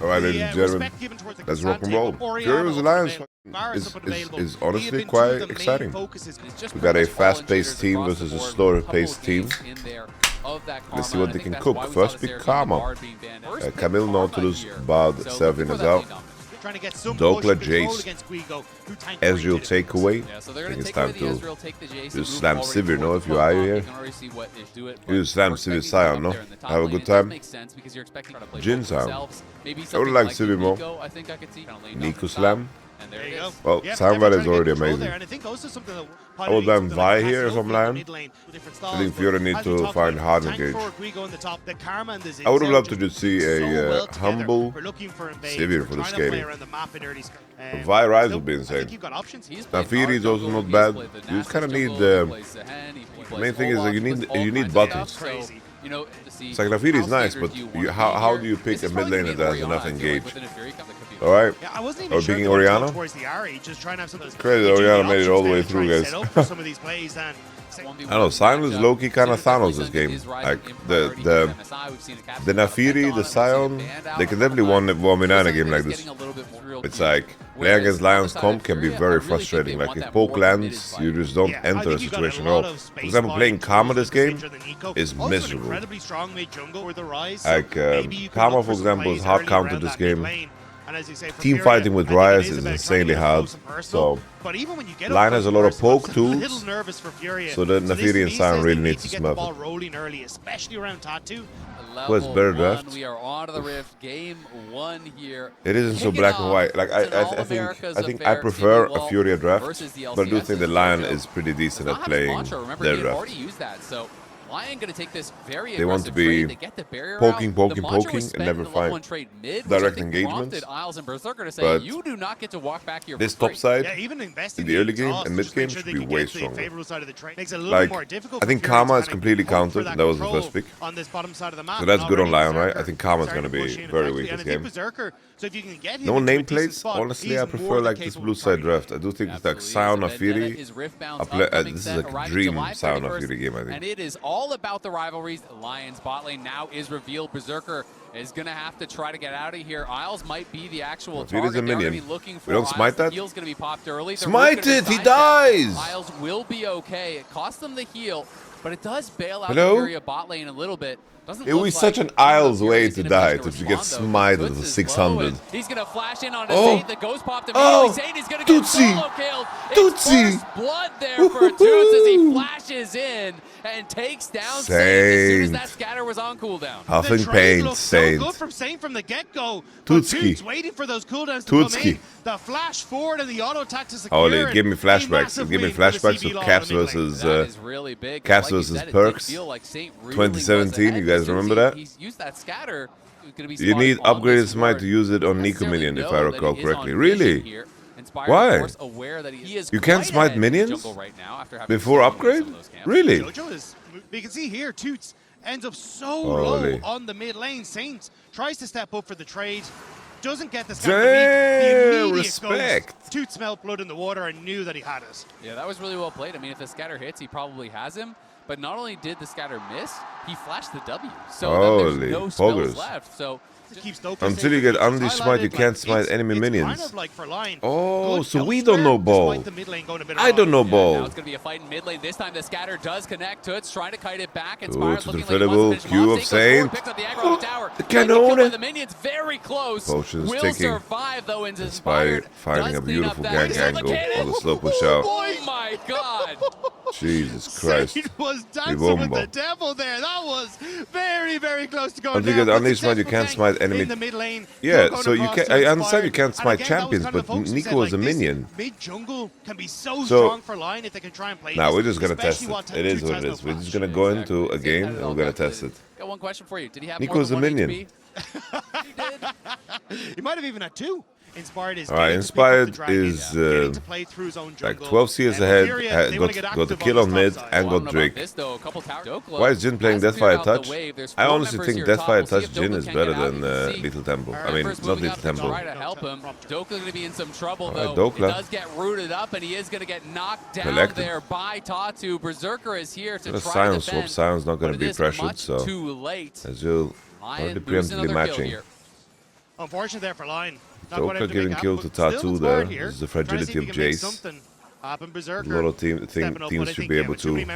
Alright, ladies and gentlemen, let's rock and roll. Furia vs. Lions is honestly quite exciting. We got a fast-paced team versus a slower-paced team. Let's see what they can cook. First pick Karma. Camille, Nautilus, Bard, Selvin is out. Dhokla, Jace, Ezreal takeaway. I think it's time to just slam Sivir, no? If you are here, you just slam Sivir Sion, no? Have a good time. Jin Sion. I would like Sivir more. Nico slam. Well, Hanhwa is already amazing. I would then Vi here if I'm Lyon. I think Fiora need to find hard engage. I would have loved to just see a humble Sivir for this game. Vi Rise would be insane. Nafiri is also not bad. You just kind of need the main thing is that you need buttons. It's like Nafiri is nice, but how do you pick a mid laner that has enough engage? Alright, we're picking Orianna. Crazy, Orianna made it all the way through, guys. I don't know, Sion is low-key kind of Thanos this game. Like, the Nafiri, the Sion, they can definitely win a game like this. It's like, playing against Lion's comp can be very frustrating. Like, if poke lands, you just don't enter a situation at all. For example, playing Karma this game is miserable. Like, Karma, for example, is hard counter this game. Team fighting with Ryze is insanely hard, so Lion has a lot of poke tools, so the Nafiri and Sion really need to smurf it. Who has better draft? It isn't so black and white. Like I think I prefer a Furia draft, but I do think the Lion is pretty decent at playing their draft. They want to be poking, and never find direct engagement. But this top side, in the early game and mid game, should be way stronger. Like, I think Karma is completely countered. That was the first pick. So that's good on Lyon, right? I think Karma is going to be very weak this game. No nameplates. Honestly, I prefer like this blue side draft. I do think it's like Sion Nafiri. This is like a dream Sion Nafiri game, I think. All about the rivalries. Lions bot lane now is revealed. Berserker is going to have to try to get out of here. Isles might be the actual target. It is a minion. We don't smite that? Heal's going to be popped early. Smite it! He dies! Isles will be okay. It costs them the heal, but it does bail out the Furia bot lane a little bit. It was such an Isles way to die, to get smited for 600. He's going to flash in on a Zayt. The ghost popped immediately. Zayt is going to get solo killed. It's first blood there for Tutsz as he flashes in and takes down Saint as soon as that scatter was on cooldown. Huffing pain, Saint. Good from Saint from the get-go. Tutsz waiting for those cooldowns to come in. The flash forward and the auto attack to secure. Oh, they give me flashbacks. They give me flashbacks of Caps versus Perks. 2017, you guys remember that? You need upgraded smite to use it on Nico minion, if I recall correctly. Really? Why? You can't smite minions before upgrade? Really? You can see here, Tutsz ends up so low on the mid lane. Saint tries to step up for the trade. Doesn't get the scatter. Respect. Tutsz smelled blood in the water and knew that he had it. Yeah, that was really well played. I mean, if the scatter hits, he probably has him. But not only did the scatter miss, he flashed the W. So there's no spells left. So until you get unleashed smite, you can't smite enemy minions. Oh, so we don't know ball. I don't know ball. Now it's going to be a fight in mid lane. This time the scatter does connect. Tutsz trying to kite it back. It's an incredible Q of Saint. The Cannon. The minions very close. Potions will taking survive though. Inspired finding a beautiful gank angle on the slow push out. Oh my god. Jesus Christ. Saint was dancing with the devil there. That was very, very close to going down. Until you get unleashed smite, you can't smite enemy. In the mid lane. Yeah, so you can. I understand you can't smite champions, but Nico is a minion. Mid jungle can be so strong for Lion if they can try and play. Nah, we're just gonna test it. It is what it is. We're just gonna go into a game and we're gonna test it. Got one question for you. Did he have Nico's a minion. He might have even had 2. Inspired is Inspired is like 12 CS ahead, got the kill on mid and got Drake. Why is Jin playing Deathfire Touch? I honestly think Deathfire Touch Jin is better than Lethal Tempo. I mean, not Lethal Tempo. Dhokla going to be in some trouble though. Dhokla. He does get rooted up and he is going to get knocked down there by Tatu. Berserker is here to try to defend. Sion's not going to be pressured, so too late. Ezreal already preemptively matching. Unfortunate there for Lyon. Dhokla giving kill to Tatu there. This is the fragility of Jace. A lot of teams should be able to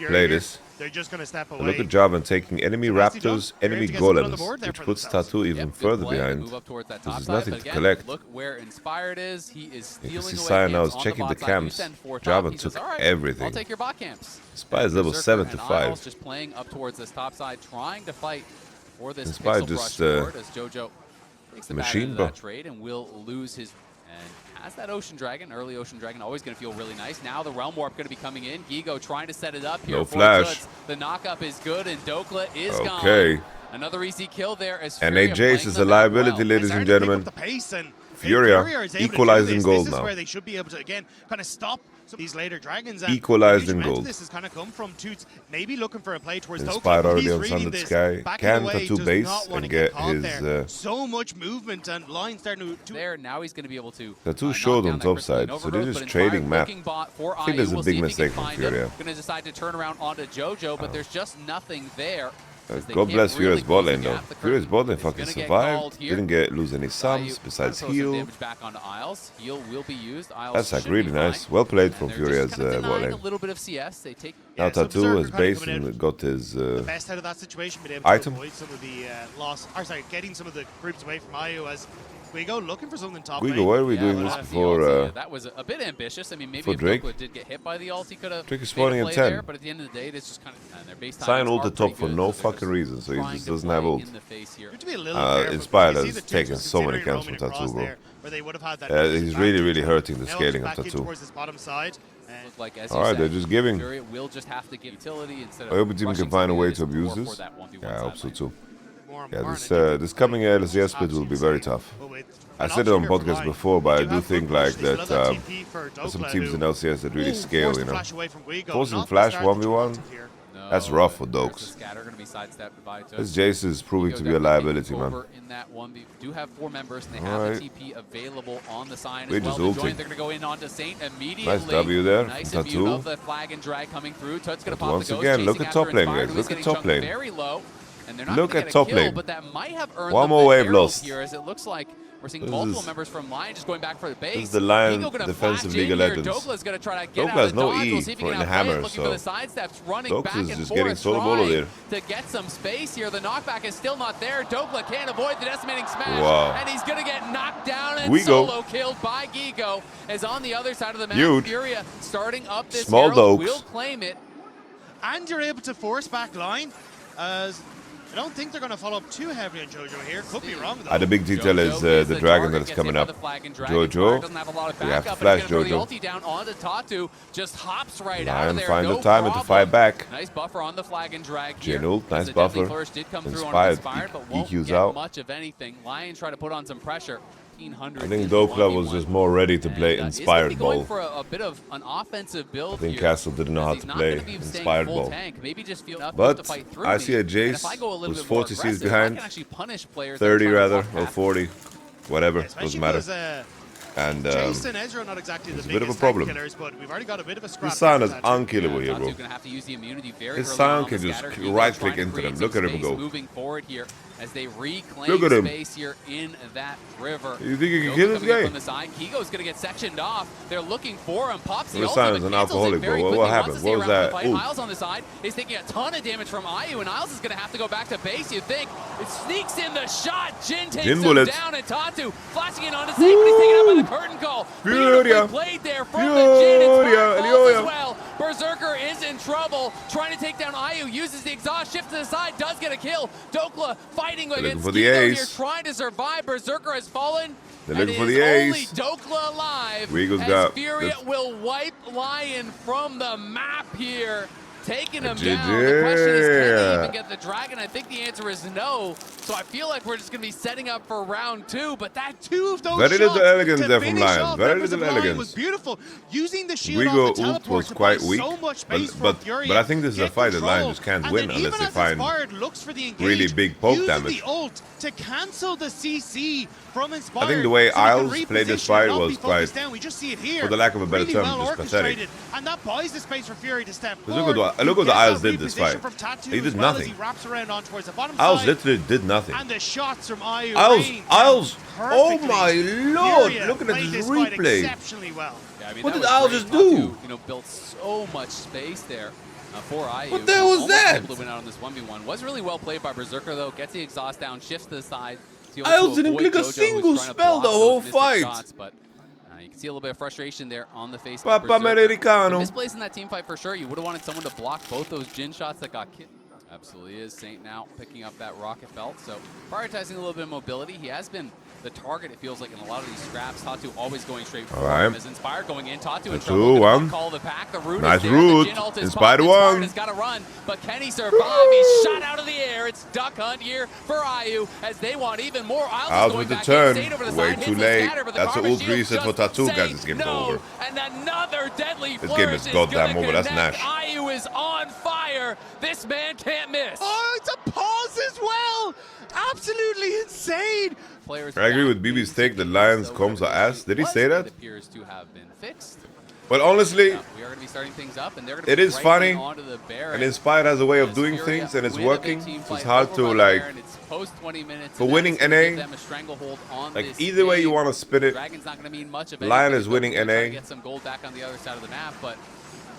play this. They're just going to step away. Look at Javan taking enemy raptors, enemy golems, which puts Tatu even further behind. This is nothing to collect. Look where Inspired is. He is stealing you can see Sion now is checking the camps. Javan took everything. I'll take your bot camps. Inspired is level 7 to 5. Just playing up towards this top side, trying to fight for this Inspired pixel just brush as JoJo takes the machine, that trade and will lose his. And has that Ocean Dragon, early Ocean Dragon, always going to feel really nice. Now the Realm Warp going to be coming in. Guigo trying to set it up here. No flash. The knockup is good, and Dhokla is gone. Another easy kill there. As and Jace is a liability, ladies and gentlemen. Furia equalizing gold now. This is where they should be able to, again, kind of stop these later dragons. Equalized in gold. This has kind of come from Tutsz, maybe looking for a play towards Inspired Dhokla. already on Sunlit Sky. Can Tatu base and get his... so much movement and Lyon starting to... There, now he's going to be able to... Tatu showed on top side, so they're just trading map. I think there's a big mistake from Furia. Going to decide to turn around onto JoJo, but there's just nothing there. God bless Furia's bot lane though. Furia's bot lane fucking survived. Didn't lose any sums besides heal. That's like really nice. Well played from Furia's bot lane. Now Tatu has base and got his best out of that situation, item. Some of the loss, or sorry, getting some of the groups away from IU as Guigo looking for something top Guigo, why are we doing this before that was a bit ambitious. I mean, maybe if Drake Dhokla did get hit by the ult, he could have Drake is spawning at 10. there, but at the end of the day, it's just kind of their base time. Sion ult the top for no fucking reason, so he just doesn't have ult. Inspired has taken so many camps from Tatu, bro. He's really hurting the scaling of Tatu. Alright, they're just giving. I hope the team can find a way to abuse this. Yeah, I hope so too. Yeah, this coming LCS split will be very tough. I said it on podcast before, but I do think like that there's some teams in LCS that really scale, you know. Forcing Flash 1v1, that's rough for Dokes. This Jace is proving to be a liability, man. Alright. We're just ulting. Nice W there from Tatu. But once again, look at top lane, guys. Look at top lane. Look at top lane. One more wave lost. We're seeing multiple members from Lyon just going back for the base. This is the Lyon defensive League of Legends. Dhokla has no E for in the hammer, so Dhokla is just getting solo bolo there. To get some space here, the knockback is still not there. Dhokla can't avoid the decimating smash, and he's gonna get knocked down and solo killed by Guigo. As on the other side of the map, Furia starting up this Herald will claim it, and you're able to force back Lyon. I don't think they're going to follow up too heavily on JoJo here. Could be wrong, though. The big detail is the dragon that's coming up. JoJo, we have to flash JoJo. Lyon find the timing to fight back. Nice buffer on the flag and drag. Jhin ult, nice buffer. Inspired, EQ's out. Much of anything. Lyon try to put on some pressure. I think Dhokla was just more ready to play Inspired Ball. For a bit of an offensive build. I think Castle didn't know how to play Inspired Ball. But I see a Jace who's 40 seeds behind, 30 rather, or 40, whatever, doesn't matter. And it's a bit of a problem. This Sion is unkillable here, bro. This Sion can just right-click into them. Look at him go. As they reclaim Look at him. space here in that river. You think you can kill this guy? From the side. Guigo's gonna get sectioned off. They're looking for him. Pops the This Sion is an alcoholic, bro. What happened? What was that? Isles on the side is taking a ton of damage from IU, and Isles is gonna have to go back to base. You think it sneaks in the shot. Jhin takes him down, and Tatu flashing in onto safe, but he's taken out by the curtain call. Furia played there from the Jhin. Furia. As well. Berserker is in trouble, trying to take down IU. Uses the exhaust, shift to the side, does get a kill. Dhokla fighting against for the Guigo ace. here, trying to survive. Berserker has fallen. They're looking for and the is only ace. Dhokla alive. Guigo's as got Furia will wipe Lyon from the map here. Taking him GG. down. The question is, can they even get the dragon? I think the answer is no. So I feel like we're just going to be setting up for round 2. But that two of those very shots little elegance there from finish Lyon. off Very members little of Lyon elegance. was beautiful. Using the shield Guigo off the ult teleport was to quite buy weak, so much space but from Furia, I think this is a get fight that Lyon control. just can't And win then unless even they as find Inspired looks for the engage, really big poke uses damage. the ult to cancel the CC from Inspired. I think the way so they can Isles played this fight reposition, not was be focused quite, down. We just see it here. for the lack of a better Really term, well just pathetic. orchestrated, and that buys the space for Fury to step Look forward. what the Isles did this fight. From Tatu He did as well nothing. as he wraps around on towards the bottom Isles side. literally did nothing. And the shots from Isles. Isles, oh my lord! Furia Look at played this this fight replay. exceptionally well. Yeah, I mean, What that did was Isles great. just do? Tatu, built so much space there for IU. What the hell was Almost that? able to win out on this 1v1. Was really well played by Berserker though. Gets the exhaust down, shifts to the side. Isles didn't click a single spell the whole fight. Shots, but you can see a little bit of frustration there on the face Papa of Berserker. Americano. Misplays in that team fight for sure. You would have wanted someone to block both those Jin shots that got killed. Absolutely is. Saint now picking up that rocket belt. So prioritizing a little bit of mobility. He has been the target, it feels like, in a lot of these scraps. Tatu always going straight forward. As Inspired going in. Tatu in trouble. Call the pack. The root nice is there. root. The Jin ult is Inspired popped. one. Has got to run, but can he survive? He's shot out of the air. It's duck hunt here for IU as they want even more. Isles with the turn. Way too late. That's an ult reset for Tatu, guys. This game's over. And another deadly This game is goddamn over. That's Nash. IU is on fire. This man can't miss. Oh, it's a pause as well. Absolutely insane. I agree with BB's take that Lions comms are ass. Did he say that? Appears to have been fixed. Well, honestly, We are going to be starting things up, and they're going to it is funny. And And Inspired has a way of doing things, and it's working. So it's hard to, like, for winning NA, like, either way you want to spin it, Lion is winning NA. Get some gold back on the other side of the map, but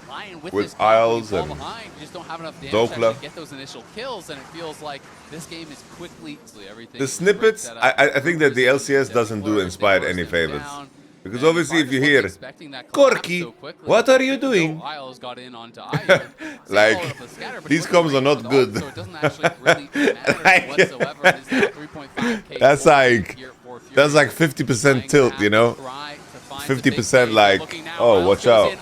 Lyon with Isles and just don't have enough damage Dhokla. to get those initial kills, and it feels like this game is quickly everything. The snippets, I think that the LCS doesn't do Inspired any favors. Because obviously if you hear, Corky, what are you doing? Like, these comms are not good. That's like 50% tilt, you know? 50% like, oh, watch out.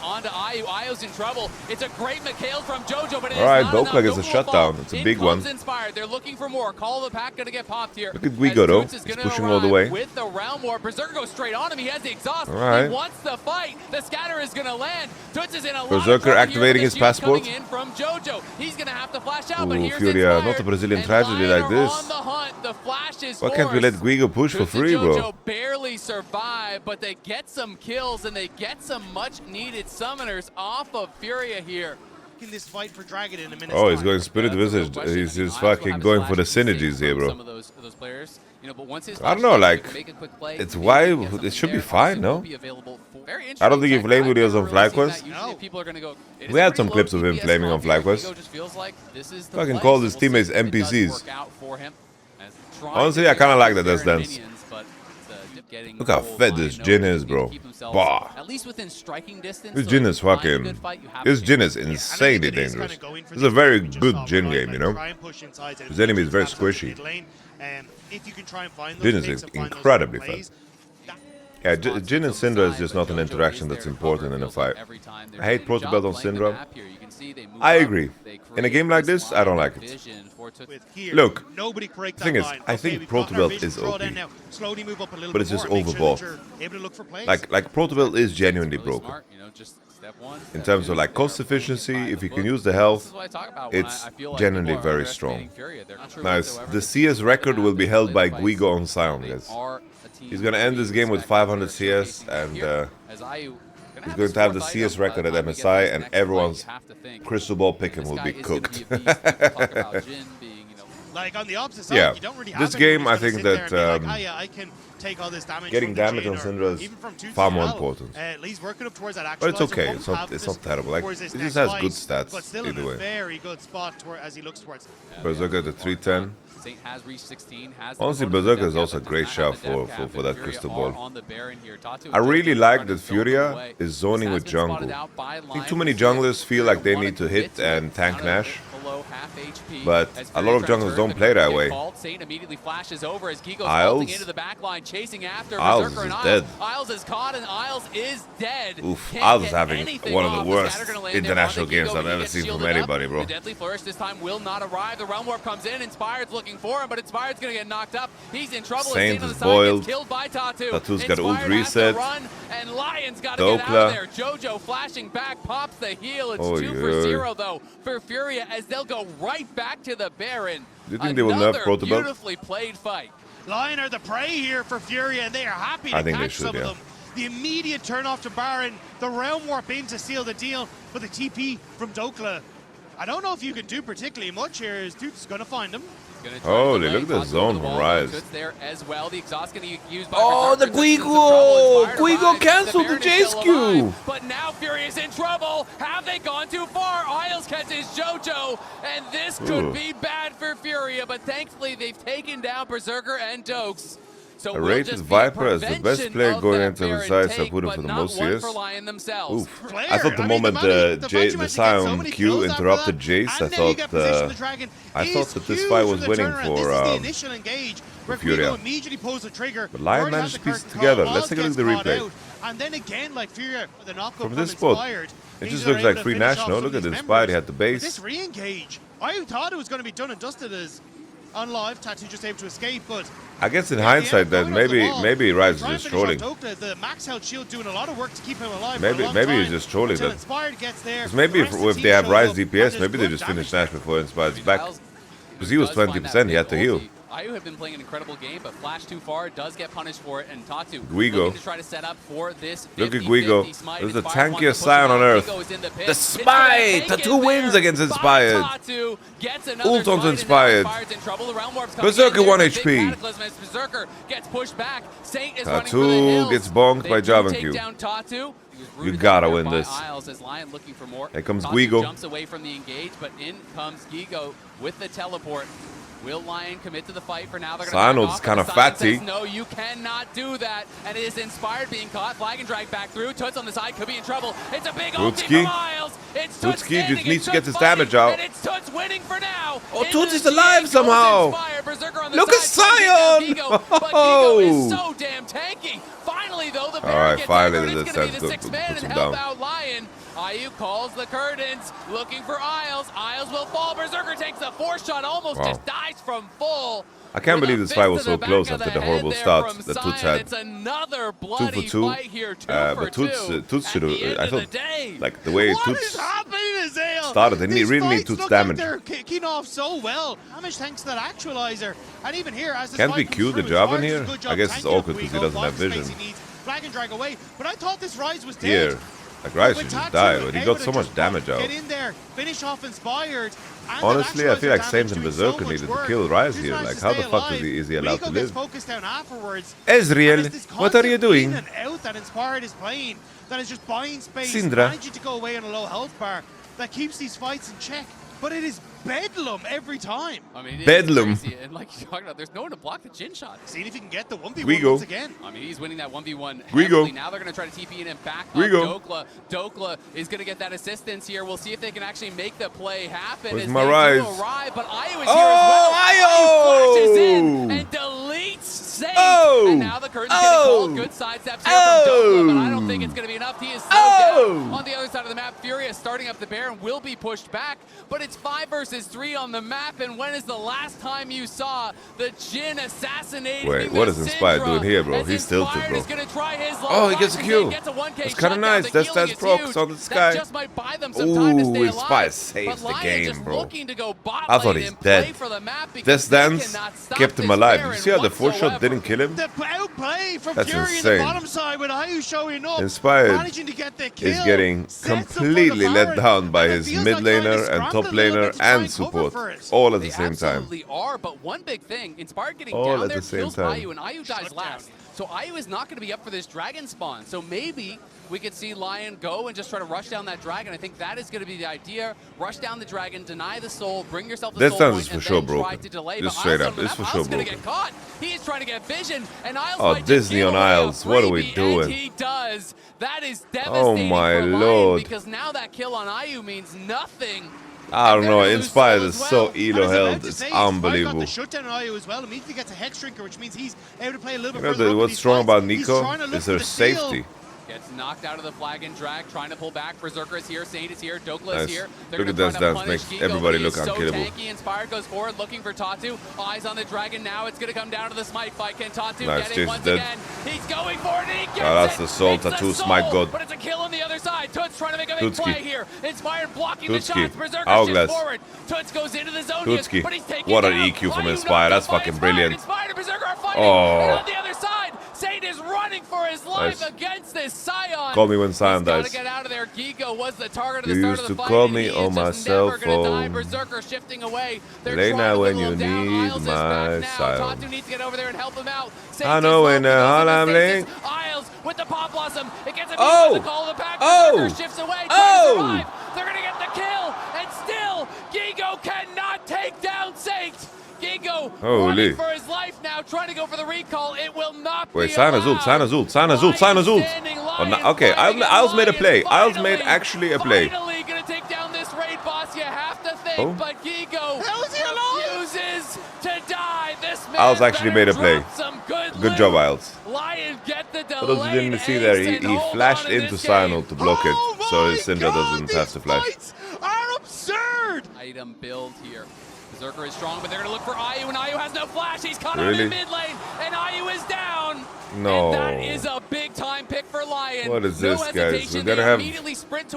In trouble. It's a great McHale from JoJo, but alright, Dhokla gets a shutdown. It's a big one. Inspired. They're looking for more. Call of the pack gonna get popped here. Look at Guigo though. He's pushing all the way. With the round war, Berserker goes straight on him. He has the exhaust. Alright. He wants the fight. The scatter is gonna land. Tutsz is in a lot Berserker of trouble activating here. his passport. Coming in from JoJo. He's gonna have to flash out, but Ooh, here's Furia, Inspired. not a Brazilian And tragedy Lyon like this. on the hunt. The flash is Why can't we let Guigo push for Tutsz free, and bro? JoJo barely survive, but they get some kills and they get some much needed summoners off of Furia here. In this fight for Dragon in a minute. Oh, he's going Spirit Visage. He's fucking going for the synergies here, bro. Some of those players, you know, but once his I don't know, like, make a quick play, it's why it should be fine, no? I don't think he flamed videos on FlyQuest. We had some clips of him flaming on FlyQuest. Fucking called his teammates NPCs. Honestly, I kind of like that That's Dance. Look how fed this Jin is, bro. Bah. At least within striking distance. This Jin is fucking... This Jin is insanely dangerous. This is a very good Jin game, you know? His enemy is very squishy. Jin is incredibly fast. Yeah, Jin and Syndra is just not an interaction that's important in a fight. I hate Proto Belt on Syndra. I agree. In a game like this, I don't like it. Look, the thing is, I think Proto Belt is OP, but it's just overbought. Like Proto Belt is genuinely broken. In terms of like cost efficiency, if you can use the health, it's genuinely very strong. Nice. The CS record will be held by Guigo on Sion, guys. He's gonna end this game with 500 CS, and he's going to have the CS record at MSI, and everyone's crystal ball picking will be cooked. Like on the opposite side, yeah, you don't really this have game I anyone think who's gonna that sit there and be like, I can take all this damage getting from damage Jin on or Syndra is even from Tutsz far as more well. important. He's working up towards that But it's actualizer, okay. won't It's have not terrible. Like towards it his just next has good fight, stats but still either in a way. very good spot as he looks towards. Berserker at 310. Saint has reached 16. Honestly, Berserker is also a great shout for that crystal ball. I really like that Furia is zoning with jungle. I think too many junglers feel like they need to hit and tank Nash, but a lot of junglers don't play that way. Isles is dead. Isles is caught and Isles is dead. Oof, Isles is having one of the worst international games I've ever seen from anybody, bro. The deadly flourish this time will not arrive. The realm warp comes in. Inspired's looking for him, but Inspired's gonna get knocked up. He's in trouble. Saint is boiled. Killed by Tatu. Tatu's got ult Inspired reset. Run, and Lion's got to get out of there. JoJo flashing back, pops the heal. It's 2-0 though for Furia as they'll go right back to the Baron. Do you think they will nerf Proto Belt? Beautifully played fight. Lyon are the prey here for Furia, and they are happy to catch some of them. The immediate turn off to Baron, the realm warp in to seal the deal, but the TP from Dhokla. I don't know if you can do particularly much here, as Tutsz is going to find him. Holy, look at the zone from Rise. There as well. The exhaust going to be used by the Guigo! Guigo canceled the JSQ! But now Furia is in trouble. Have they gone too far? Isles catches JoJo, and this could be bad for Furia, but thankfully they've taken down Berserker and Dokes. So a rated Viper as the best player going into the sides I put him for the most years. I thought the moment the Sion Q interrupted Jace, I thought that this fight was winning for Furia. But Lyon managed to piece it together. Let's take a look at the replay. And then again, like Furia, the knockup from this spot, it just looks like free national. Look at the Inspired, he had the base. This re-engage, I thought it was going to be done and dusted as on live. Tatu just able to escape, but I guess in hindsight, then maybe Rise is just trolling. The max health shield doing a lot of work to keep him alive. Maybe he's just trolling then. Because maybe if they have Rise DPS, maybe they just finish Nash before Inspired's back. Because he was 20%, he had to heal. Ayu have been playing an incredible game, but flash too far does get punished for it, and Tatu Guigo to try to set up for this. Look at Guigo. This is the tankiest Sion on earth. The Smite! Tatu wins against Inspired. Ult onto Inspired. Berserker 1 HP. Tatu gets bonked by Javan Q. You gotta win this. Here comes Guigo. Jumps away from the engage, but in comes Guigo with the teleport. Will Lyon commit to the fight for now? They're Sionald's kind of fatty. No, you cannot do that. And it is Inspired being caught. Flag and drag back through. Tutsz on the side could be in trouble. It's a big ulti for Miles. It's Tutsz just needs to get his damage out. And it's Tutsz winning for now. Oh, Tutsz is alive somehow. Look at Sion. But Guigo is so damn tanky. Finally, though, the Baron gets finally it's going to be the sixth man and help out Lyon. Ayu calls the curtains, looking for Isles. Isles will fall. Berserker takes the fourth shot, almost just dies from full. I can't believe this fight was so close after the horrible start that Tutsz had. It's another bloody 2 for 2. Fight here, But Tutsz should have, I thought, like the way Tutsz started, they really need Tutsz damage. They're kicking off so well. Damage thanks to that actualizer. And even here, as can't we Q the job in here? I guess it's awkward because he doesn't have vision. Flag and drag away, but I thought this Rise was dead. Here. Like Rise should just die, but he got so much damage out. Get in there, finish off Inspired. Honestly, I feel like Saints and Berserker needed to kill Rise here. Like, how the fuck is he allowed to live? Ezreal, what are you doing? That Inspired is playing, that is just buying space, Syndra, managing to go away on a low health bar, that keeps these fights in check. But it is bedlam every time. I mean, bedlam. And like you're talking about, there's no one to block the chin shot. See if he can get the 1v1 Guigo. once again. I mean, he's winning that 1v1 Guigo. Now they're going to try to TP in and back Guigo. Dhokla. Dhokla is going to get that assistance here. We'll see if they can actually make the play happen. Where's as my they Rise? do arrive, but Ayu is here as well. Ayu flashes in and deletes Saint. And now the curtain's getting called. Good side steps here from Dhokla, but I don't think it's going to be enough. He is so down. On the other side of the map, Furia starting up the Baron will be pushed back, but it's 5 versus 3 on the map. And when is the last time you saw the Jhin assassinating? Wait, what is Inspired doing here, bro? He's tilted, bro. Oh, he gets a kill. It's kind of nice. That's procs on the sky. Ooh, Inspired saves the game, bro. I thought he's dead. This dance kept him alive. You see how the 4-shot didn't kill him? That's insane. Inspired is getting completely let down by his mid laner and top laner and support. All at the same time. Absolutely are, but one big thing, Inspired getting all down at there the same kills time. Ayu, and Ayu dies last. So Ayu is not going to be up for this dragon spawn. So maybe we could see Lyon go and just try to rush down that dragon. I think that is going to be the idea. Rush down the dragon, deny the soul, bring yourself the soul point, and then try to delay. Just straight up, it's for sure broken. Get caught. He is trying to get vision, and Isles oh, Disney on Isles, what are we doing? And he does. That is devastating my for Lyon, lord. because now that kill on Ayu means nothing. I don't know, Inspired is so elo held, it's unbelievable. The shutdown on Ayu as well, immediately gets a Hex Drinker, which means he's able to play a little bit further. What's strong about Nico is her safety. Gets knocked out of the flag and drag, trying to pull back. Berserker is here, Saint is here, Dhokla is here. Look at that dance, makes everybody look unkillable. So tanky, Inspired goes forward, looking for Tatu. Eyes on the dragon now, it's going to come down to the smite fight. Can Tatu get it once again? He's going for it, and he gets it! That's the soul, Tatu, smite god. But it's a kill on the other side. Tutsz trying to make a big play here. Inspired blocking the shots. Berserker shifts forward. Tutsz goes into the zone here, but he's taking what an EQ from Inspired, that's fucking brilliant. Inspired and Berserker are fighting, and on the other side, Saint is running for his life against this Scion. Call me when Scion dies. Gotta get out of there. Guigo was the target at the start of the fight. Call me on my cell phone. Berserker shifting away. Late night when you need my Scion. Tatu needs to get over there and help him out. I know when I'm late. Isles with the pop blossom. It gets a beat on the call of the pack. Berserker shifts away. Trying to survive. They're gonna get the kill, and still Guigo cannot take down Saint. Guigo running for his life now, trying to go for the recall. It will not be Sign Azul. Oh, no, okay, Isles made a play. Isles made actually a play. Finally gonna take down this raid boss, you have to think, but Guigo refuses to die. This man Isles actually made a play. Good job, Isles. Lyon get the delay. For those who didn't see there, he flashed into Sino to block it, so his Syndra doesn't have to flash. Are absurd. Item build here. Berserker is strong, but they're going to look for IU, and IU has no flash. He's caught on in mid lane, and IU is down. No. And that is a big-time pick for Lyon. What is this, guys? We're going to have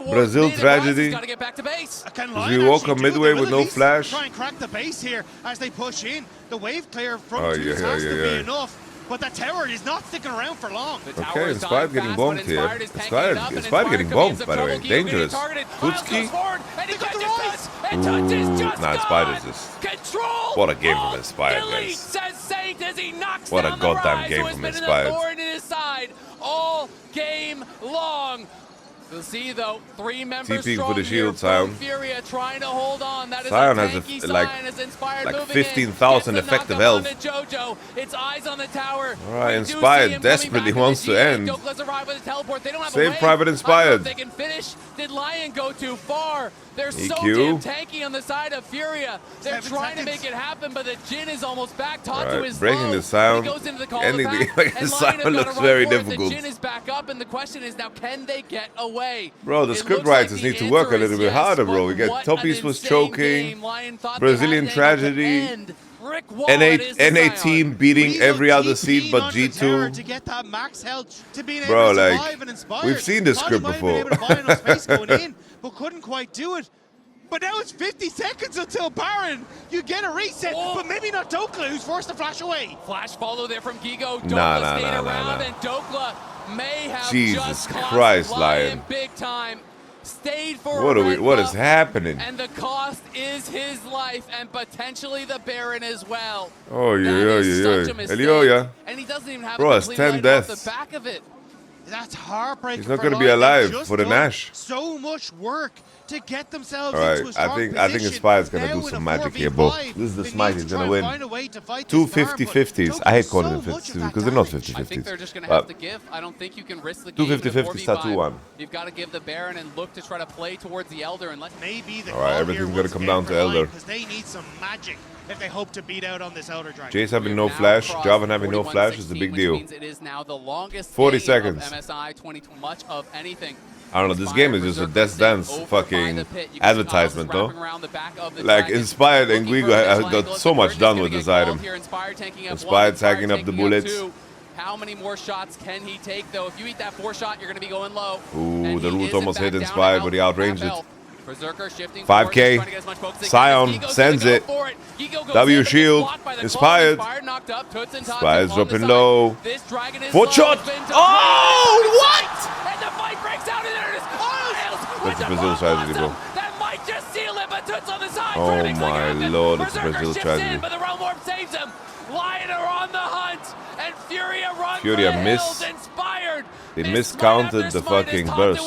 Brazil tragedy. Got to get back to base. We walk on midway with no flash. Try and crack the base here as they push in. The wave clear from Tutsz has to be enough. But the tower is not sticking around for long. Okay, Inspired getting bombed here. Inspired getting bombed, by the way. Dangerous. Tutski. Nah, Inspired is just... What a game from Inspired, guys. What a goddamn game from Inspired. All game long. We'll see though, 3 members TP strong for the shield, here Scion. Furia trying to hold on. That is Scion a has tanky like 15,000 effective health. JoJo. It's eyes on the tower. Alright, Inspired desperately wants to end. Save Private Inspired. They can finish. Did Lyon go too far? They're so EQ. damn tanky on the side of Furia. They're trying to make it happen, but the Jhin is almost back. Tatu is breaking low. the sound. He goes into the call Ending of the back, the sound looks very difficult. The Jhin is back up, and the question is now, can they get away? Bro, the script writers need to work a little bit harder, bro. We get Top East was choking, Brazilian tragedy, NA team beating every other seed but G2. Bro, like, we've seen this script before. But couldn't quite do it. But now it's 50 seconds until Baron. You get a reset, but maybe not Dhokla, who's forced to flash away. Flash follow there from Guigo. Dhokla stayed around, and Dhokla may have Jesus Christ, Lyon. Big time. Stayed for what is happening? And the cost is his life and potentially the Baron as well. Oh yeah. And he doesn't even have bro, it's 10 deaths. Off the back of it. That's heartbreaking. He's not going to be alive for the Nash. So much work to get themselves into a strong position. I think Inspired's going to do some magic here, bro. This is the smite. He's going to win. 2 50-50s. I hate calling them 50-50s because they're not 50-50s. I think they're just going to have to give. I don't think you can risk the game. 2 50-50s, Tatu 1. You've got to give the Baron and look to try to play towards the Elder and let maybe the Alright, everything's going to come down to Elder. Because they need some magic if they hope to beat out on this Elder Dragon. Jace having no flash, Javan having no flash is a big deal. It is now the longest 40 seconds. MSI 20 much of anything. I don't know, this game is just a Death Dance fucking advertisement, though. Like, Inspired and Guigo have got so much done with this item. Inspired tagging up the bullets. How many more shots can he take, though? If you eat that 4 shot, you're going to be going low. Ooh, the root almost hit Inspired, but he outranged it. Berserker shifting 5K. Scion sends it. W shield. Inspired. Inspired's dropping low. 4 shot. Oh, what? And the fight breaks out, and there it is. That's a Brazil tragedy, bro. That might just seal it, but Tutsz on the side. Oh my lord, it's a Brazil tragedy. But the Realm Warp saves him. Lyon are on the hunt, and Furia runs Furia missed. Inspired. They miscounted the fucking burst.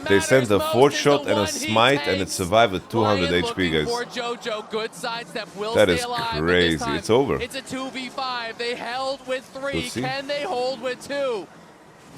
They sent a 4th shot and a smite, and it survived with 200 HP, guys. That is crazy. It's over. It's a 2v5. They held with 3. Can they hold with 2?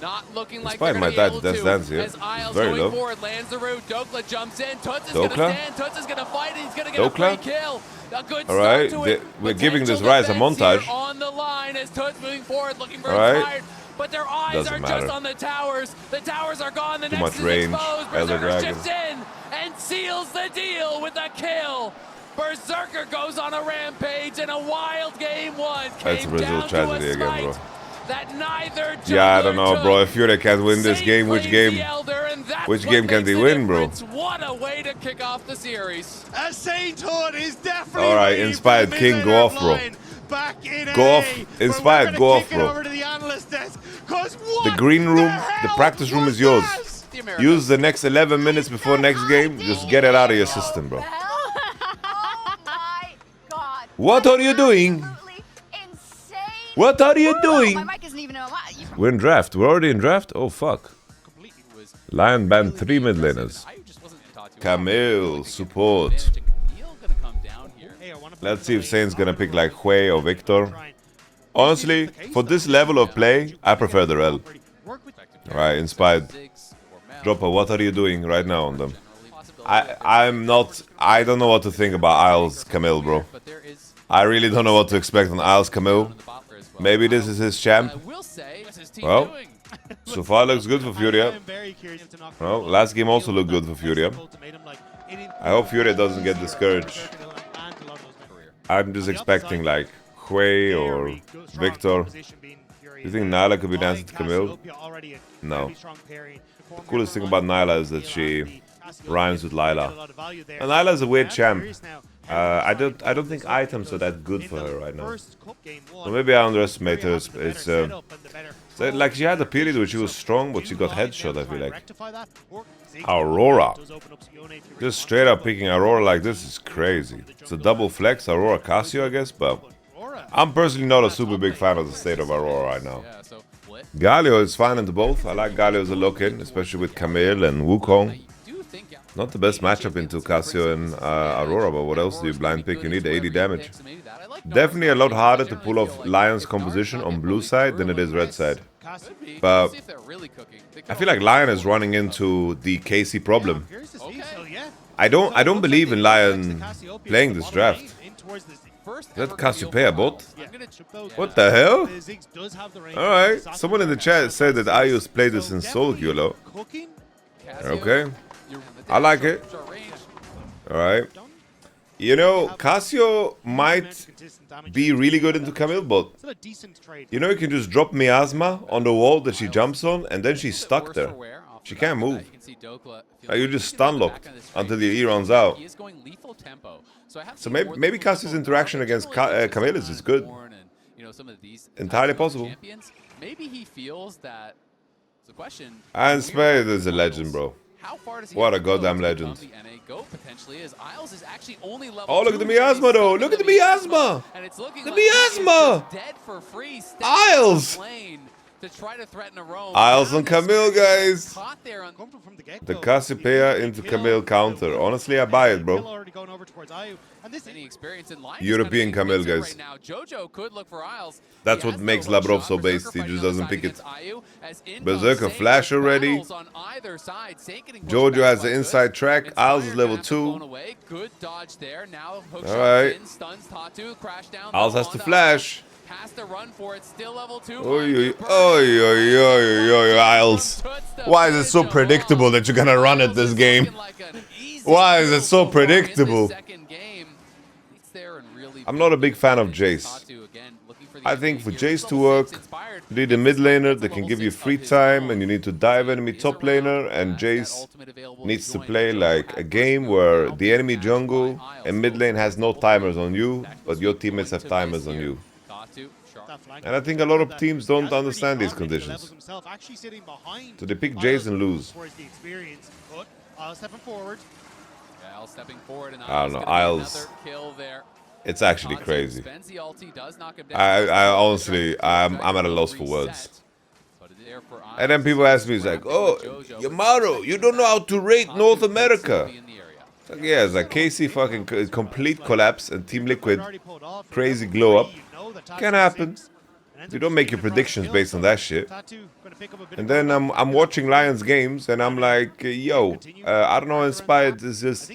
Not looking like they're going to be able to. Dance here. As Isles very going low. forward, lands the root. Dhokla jumps in. Tutsz is going to stand. Tutsz is going to fight. He's going to get a free kill. A good start to it. We're giving this Rise a montage. On the line as Tutsz moving forward, looking for Inspired. but their eyes are just on the towers. The towers are gone. The Too next much is range. exposed. Elder Berserker Dragon. chips in and seals the deal with a kill. Berserker goes on a rampage, and a wild game one That's a came Brazil down tragedy to a again, bro. smite that neither Yeah, I don't know, took. bro. If Furia can't win this Saint game, which claims game? the Elder, and that's Which what game can makes they the win, bro? difference. What a way to kick off the series. A Sainthood is definitely All right, waiting Inspired for the King, mid go laner off, bro. line. Back in Go A, off. but Inspired, we're go gonna off, kick it bro. over to the analyst desk, 'cause The what green room, the hell practice room was is yours. that? Use the next 11 minutes before next game. Just get it out of your system, bro. Oh my god. What are you doing? Absolutely insane. What are you My doing? mic isn't even on. We're in draft. We're already in draft? Oh, fuck. Lyon banned 3 mid laners. Camille, support. Let's see if Saint's gonna pick like Hui or Victor. Honestly, for this level of play, I prefer the Rel. Alright, Inspired. Drop a what are you doing right now on them. I don't know what to think about Isles Camille, bro. I really don't know what to expect on Isles Camille. Maybe this is his champ. Well, so far looks good for Furia. Well, last game also looked good for Furia. I hope Furia doesn't get discouraged. I'm just expecting like Hui or Victor. Do you think Nyla could be dancing to Camille? No. The coolest thing about Nyla is that she rhymes with Lila. And Nyla is a weird champ. I don't think items are that good for her right now. So maybe I underestimate her. It's like she had a period where she was strong, but she got headshot, I feel like. Aurora. Just straight up picking Aurora like this is crazy. It's a double flex, Aurora Casio, I guess, but I'm personally not a super big fan of the state of Aurora right now. Galio is fine into both. I like Galio as a look-in, especially with Camille and Wukong. Not the best matchup into Casio and Aurora, but what else do you blind pick? You need 80 damage. Definitely a lot harder to pull off Lion's composition on blue side than it is red side. But I feel like Lion is running into the KC problem. I don't believe in Lion playing this draft. Is that Cassiopeia bot? What the hell? Alright, someone in the chat said that Ayus played this in solo queue. Okay, I like it. Alright. You know, Casio might be really good into Camille, but you know, you can just drop Miasma on the wall that she jumps on, and then she's stuck there. She can't move. You just stun locked until the E runs out. So maybe Casio's interaction against Camille is good. Entirely possible. And Spade is a legend, bro. What a goddamn legend. Oh, look at the miasma though! Look at the miasma! The miasma! Isles! Isles on Camille, guys! The Cassiopeia into Camille counter. Honestly, I buy it, bro. European Camille, guys. That's what makes Labrov so based. He just doesn't pick it. Berserker flash already. JoJo has the inside track. Isles is level 2. Alright. Isles has to flash. Isles. Why is it so predictable that you're gonna run it this game? Why is it so predictable? I'm not a big fan of Jace. I think for Jace to work, you need a mid laner that can give you free time, and you need to dive enemy top laner, and Jace needs to play like a game where the enemy jungle and mid lane has no timers on you, but your teammates have timers on you. And I think a lot of teams don't understand these conditions. So they pick Jace and lose. I don't know, Isles. It's actually crazy. I honestly, I'm at a loss for words. And then people ask me, it's like, oh, Yamato, you don't know how to rate North America. It's like, yeah, it's like KC fucking complete collapse and Team Liquid crazy glow up. Can happen. You don't make your predictions based on that shit. And then I'm watching Lions games and I'm like, yo, I don't know, Inspired is just,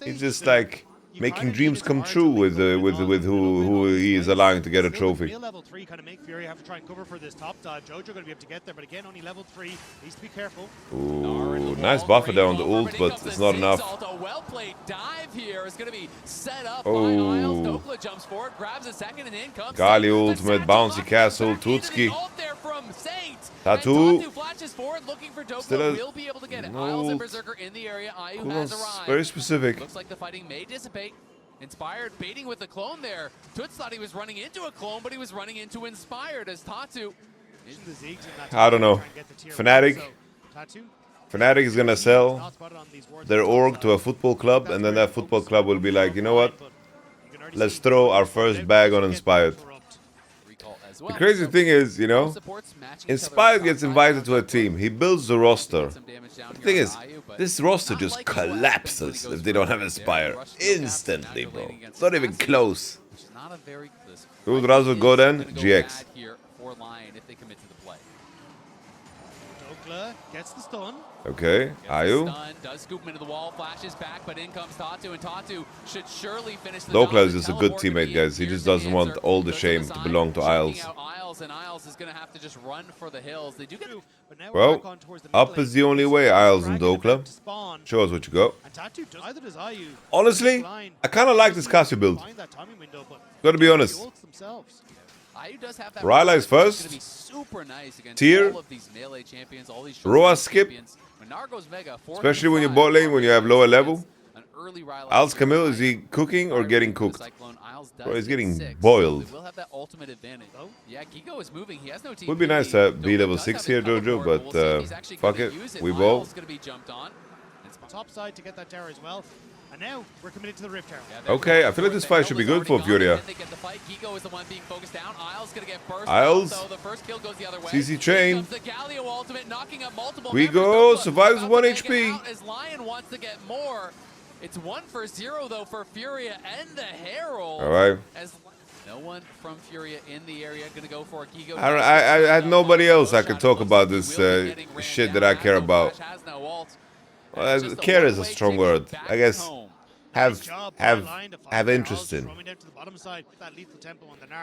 he's just like making dreams come true with who he is allowing to get a trophy. Level 3 kind of make Fury have to try and cover for this top dive. JoJo going to be able to get there, but again, only level 3. Needs to be careful. Ooh, nice buffer there on the ult, but it's not enough. A well-played dive here is going to be set up by Oh. Isles. Dhokla jumps forward, grabs a second, and in comes Gali Saint. ultimate, bouncy castle, Tutski. Tatu Tatu. flashes forward looking for Dhokla. Still Will be able to get it. no Isles and ult. Berserker in the area. Ayu Cool, has arrived. very specific. Looks like the fighting may dissipate. Inspired baiting with the clone there. Tutsz thought he was running into a clone, but he was running into Inspired as Tatu. I don't know. Fnatic is gonna sell their org to a football club, and then that football club will be like, you know what? Let's throw our first bag on Inspired. The crazy thing is, you know, Inspired gets invited to a team. He builds the roster. The thing is, this roster just collapses if they don't have Inspire. Instantly, bro. It's not even close. Who would rather go then? GX. Dhokla gets the stun. Okay, Ayu. Does scoop him into the wall, flashes back, but in comes Tatu, and Tatu should surely finish the Dhokla is just a good teammate, guys. He just doesn't want all the shame to belong to Isles. And Isles is going to have to just run for the hills. They do get Well, up is the only way, Isles and Dhokla. Show us what you got. Honestly, I kind of like this Casio build. Gotta be honest. Ryla is first. Tier. Roa skip. Especially when you're bot lane, when you have lower level. Isles Camille, is he cooking or getting cooked? Bro, he's getting boiled. Would be nice to be level 6 here, JoJo, but fuck it, we bowl. Top side to get that tower as well. And now we're committed to the Rift Tower. Okay, I feel like this fight should be good for Furia. Isles, CC chain. Guigo survives 1 HP. Lyon wants to get more. It's 1-0 though for Furia and the Herald. All right. As no one from Furia in the area gonna go for a Guigo. I had nobody else I could talk about this shit that I care about. Well, care is a strong word. I guess have interest in.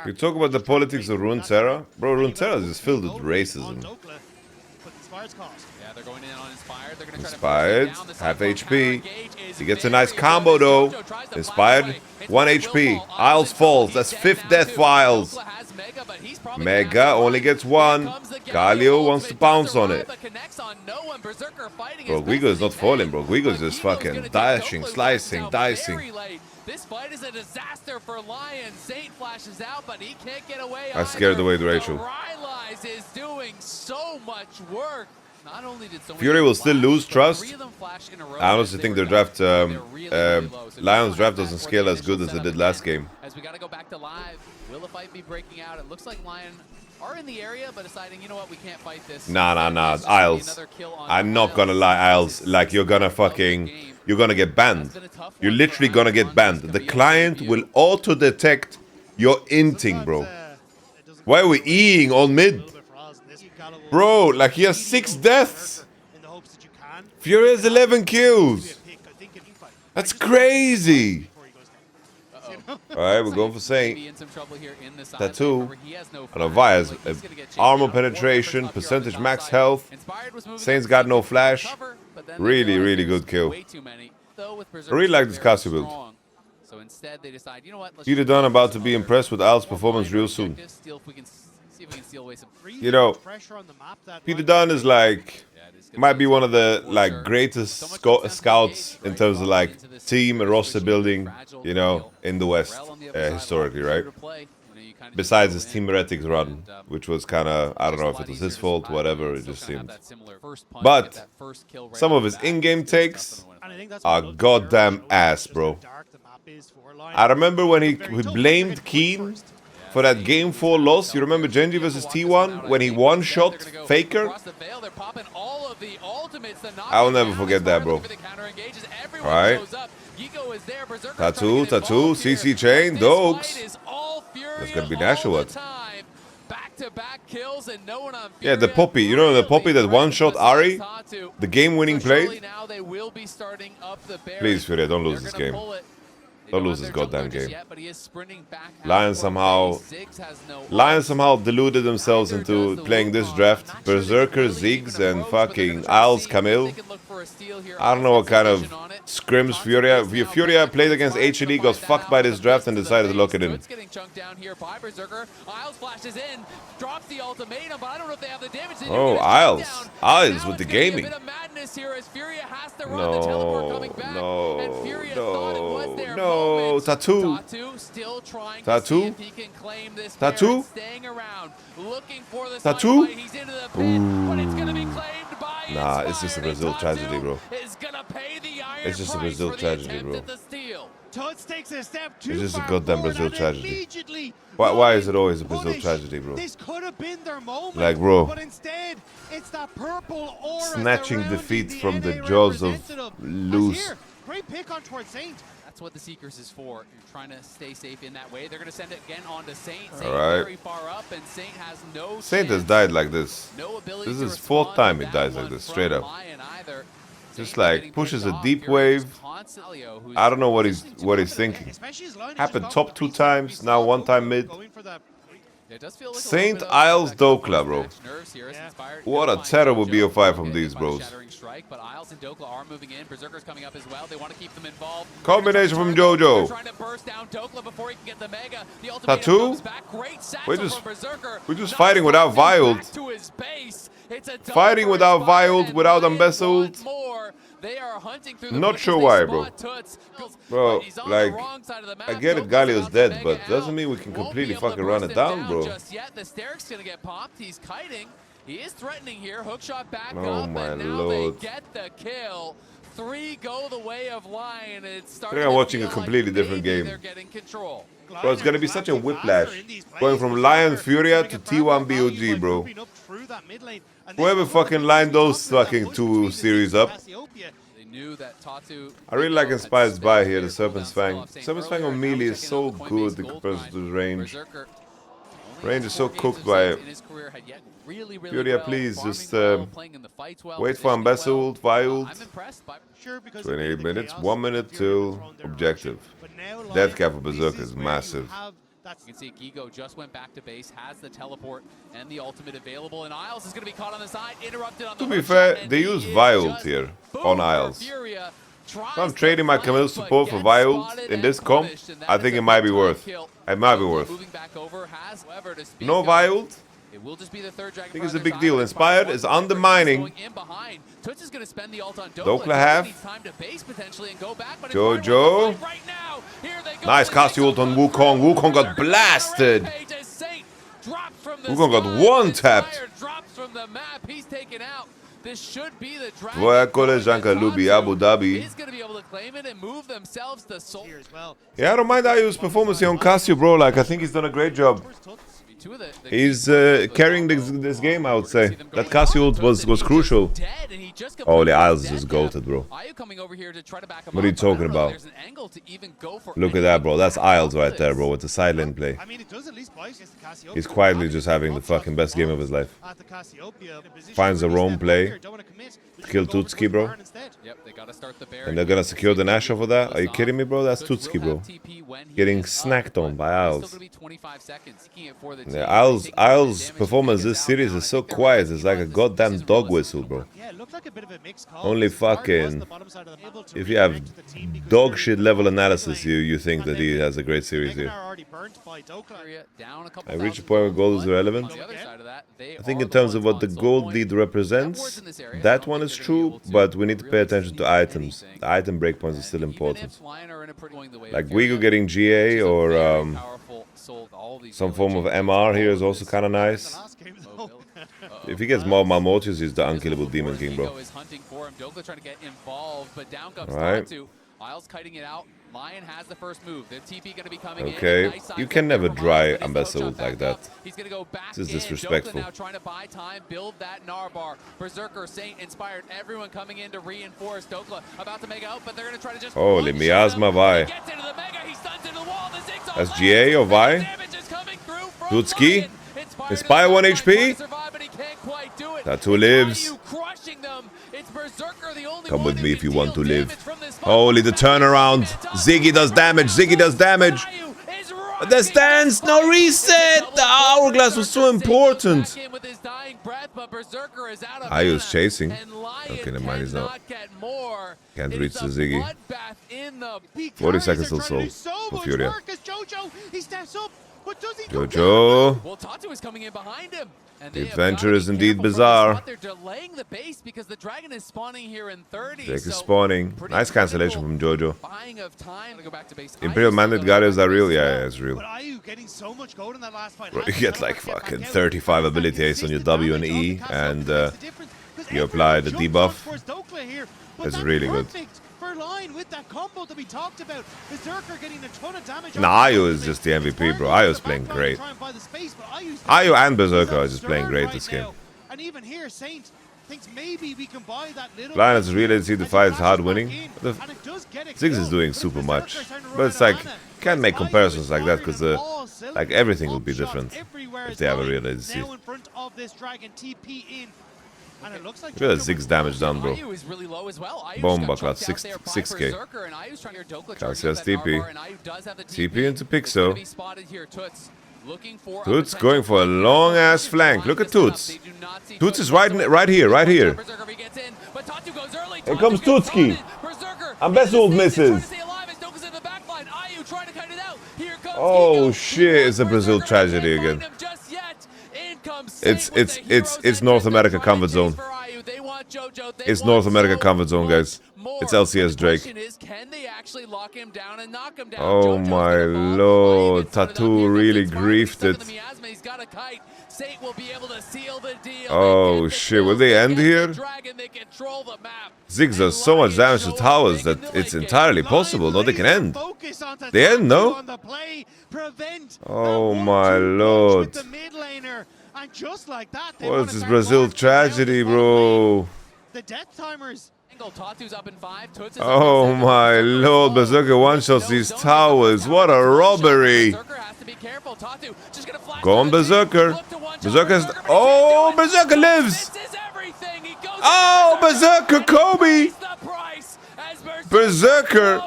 You talk about the politics of Runeterra? Bro, Runeterra is just filled with racism. Yeah, they're going in on Inspired. They're gonna Inspired, half HP. He gets a nice combo though. Inspired, 1 HP. Isles falls. That's 5th death for Isles. Mega only gets 1. Galio wants to bounce on it. Bro, Guigo is not falling, bro. Guigo is just fucking dashing, slicing, dicing. This fight is a disaster for Lyon. Saint flashes out, but he can't get away. I scared away the Rachel. Rylise is doing so much work. Not only did Fury will still lose trust. I honestly think their draft, Lion's draft doesn't scale as good as it did last game. As we gotta go back to live, will the fight be breaking out? It looks like Lyon are in the area, but deciding, you know what, we can't fight this. Nah, Isles. I'm not gonna lie, Isles. Like, you're gonna get banned. You're literally gonna get banned. The client will auto-detect your inting, bro. Why are we Eing on mid? Bro, like he has 6 deaths. Fury has 11 kills. That's crazy. Alright, we're going for Saint. Tatu. And Avias. Armor penetration, percentage max health. Saint's got no flash. Really, really good kill. I really like this Casio build. Peter Dunn about to be impressed with Al's performance real soon. You know, Peter Dunn is like, might be one of the like greatest scouts in terms of like team and roster building, you know, in the West historically, right? Besides his Team Heretics run, which was kind of, I don't know if it was his fault, whatever, it just seemed. But some of his in-game takes are goddamn ass, bro. I remember when he blamed Keen for that game 4 loss. You remember Genji versus T1 when he one-shot Faker? I will never forget that, bro. Alright. Tatu, CC chain, Dokes. That's gonna be Nash or what? Yeah, the Poppy. You know the Poppy that one-shot Ari? The game-winning play? Please, Furia, don't lose this game. Don't lose this goddamn game. Lyon somehow deluded themselves into playing this draft. Berserker, Ziggs, and fucking Isles, Camille. I don't know what kind of scrims Furia. Furia played against HLE, got fucked by this draft, and decided to lock it in. Oh, Isles. Isles with the gaming. No. Tatu. Tatu. Tatu. Tatu. Nah, it's just a Brazil tragedy, bro. It's just a Brazil tragedy, bro. Tutsz takes a step too It's just a far goddamn forward, Brazil and tragedy. immediately Why is it always a Brazil tragedy, bro? This could have been their moment, Like, bro, but instead, it's that purple aura snatching surrounding defeat the from the NA jaws of representative. As loose. here, great pick on towards Saint. That's what the Seekers is for. You're trying to stay safe in that way. They're going to send it again onto Saint. Saint Alright. very far up, and Saint has no Saint has chance. died like this. No ability This to is fourth respond time to he that dies like one this, from straight up. Lyon either. Just Saint like getting pushes pushed a off. deep Fury is wave. constantly, who's I don't know what he's thinking. Especially as Lyon has Happened just top gone 2 for the times, now 1 time mid. going for that. It does feel like a Saint little bit of Isles that Dhokla, bro. nerves here. It's inspired. What a They'll find terrible JoJo. BO5 from They're these getting by the bros. shattering strike, but Isles and Dhokla are moving in. Berserker's coming up as well. They want to keep them involved. Combination from They're JoJo. trying to burst down Dhokla before he can get the mega. The Tatu? ultimatum comes back. Great We're satchel just- from Berserker. we're just Knocks fighting without Tatu Violed. back to his base. It's a double Fighting for without Inspired, Violed, and without Lyon Embezzled. want more. They are hunting through the Not bushes. sure They why, bro. spot Tutsz. Bro, But he's on the like, wrong side of the map. I get it, Dhokla's Galio's about to dead, mega but doesn't out. mean we can Won't completely be able to fucking run burst it down, him bro. Just yet. The Steric's gonna get popped. He's kiting. He is threatening here. Hookshot back Oh up, my and now lord. they get the kill. 3 go the way of Lyon. It's starting I think I'm to watching feel a completely like different maybe game. They're getting control. Bro, it's gonna be such a whiplash. Going from Lyon Furia to T1 BOG, bro. Whoever fucking lined those fucking 2 series up. They knew that Tatu. I really like Inspired's buy here, the Serpent's Fang. Serpent's Fang on melee is so good in comparison to his range. Range is so cooked by Furia, please just wait for Embezzled, Violed. 28 minutes, 1 minute till objective. Death cap for Berserker is massive. You can see Guigo just went back to base, has the teleport and the ultimate available, and Isles is going to be caught on the side, interrupted on the To be hook fair, shot, and they he use is Violed just here boom on for Isles. Furia. If I'm trading my Camille support for Violed in this comp, I think it might be worth. It might be worth. No Violed? It will just be the third I think it's a big deal. Inspired is undermining. Dhokla half. JoJo. Nice cast ult on Wukong. Wukong got blasted. Wukong got one tapped. This should be the Tvoja koleżanka lubi Abu Dhabi. Yeah, I don't mind Ayu's performance here on Casio, bro. Like, I think he's done a great job. He's carrying this game, I would say. That Casio ult was crucial. Oh, the Isles is just goated, bro. What are you talking about? Look at that, bro. That's Isles right there, bro, with the side lane play. He's quietly just having the fucking best game of his life. Finds a roam play. Kill Tutsz, bro. And they're gonna secure the Nash for that? Are you kidding me, bro? That's Tutsz, bro. Getting snacked on by Isles. Yeah, Isles' performance this series is so quiet. It's like a goddamn dog whistle, bro. Only fucking... If you have dog shit level analysis, you think that he has a great series here. I reach a point where gold is irrelevant. I think in terms of what the gold lead represents, that one is true, but we need to pay attention to items. The item breakpoints are still important. Like Guigo getting GA or some form of MR here is also kind of nice. If he gets more Malmotius, he's the unkillable Demon King, bro. Alright. Lyon has the first move. The TP going to be coming okay, in. Nice, you can never dry Embezzled like that. He's going to go back. This is disrespectful. Now trying to buy time, build that Narbar. Berserker, Saint, Inspired, everyone coming in to reinforce. Dhokla about to make out, but they're going to try to just... Holy miasma, Vi. That's GA or Vi? Tutski? Inspire 1 HP? Tatu lives. Come with me if you want to live. Holy, the turnaround. Ziggy does damage. Ziggy does damage. The stance, no reset. The hourglass was so important. Ayu's chasing. Okay, never mind, he's not. Can't reach the Ziggy. 40 seconds till soul for Furia. JoJo. Well, Tatu is coming in behind him. The adventure is indeed bizarre. They're delaying the base because the dragon is spawning here in 30. Jake is spawning. Nice cancellation from JoJo. Buying of time to go back to base. Imperial Mandate Guardians are real? Yeah, it's real. But Ayu getting so much gold in that last fight. Bro, you get like fucking 35 ability haste on your W and E, and you apply the debuff. It's really good. For Lyon with that combo that we talked about. Berserker getting a ton of damage. Nah, Ayu is just the MVP, bro. Ayu's playing great. Ayu and Berserker are just playing great this game. And even here, Saint thinks maybe we can buy that little. Lion is really see the fight is hard winning. Ziggs is doing super much, but it's like can't make comparisons like that because like everything will be different if they have a real ADC. Now in front of this dragon, TP in. And it looks like look at that Ziggs damage done, bro. Bomb buckler, 6k. Calcius TP. TP into Pixo. Tutsz going for a long ass flank. Look at Tutsz. Tutsz is right here, right here. Here comes Tutski. Embezzled misses. Oh shit, it's a Brazil tragedy again. It's North America comfort zone. It's North America comfort zone, guys. It's LCS Drake. Oh my lord, Tatu really griefed it. Oh shit, will they end here? Ziggs does so much damage to towers that it's entirely possible. No, they can end. They end, no? Oh my lord. And just like that, what is this Brazil tragedy, bro? The death timers. Oh my lord, Berserker one-shots these towers. What a robbery. Go on, Berserker. Berserker's... Oh, Berserker lives. Oh, Berserker Kobe. Berserker.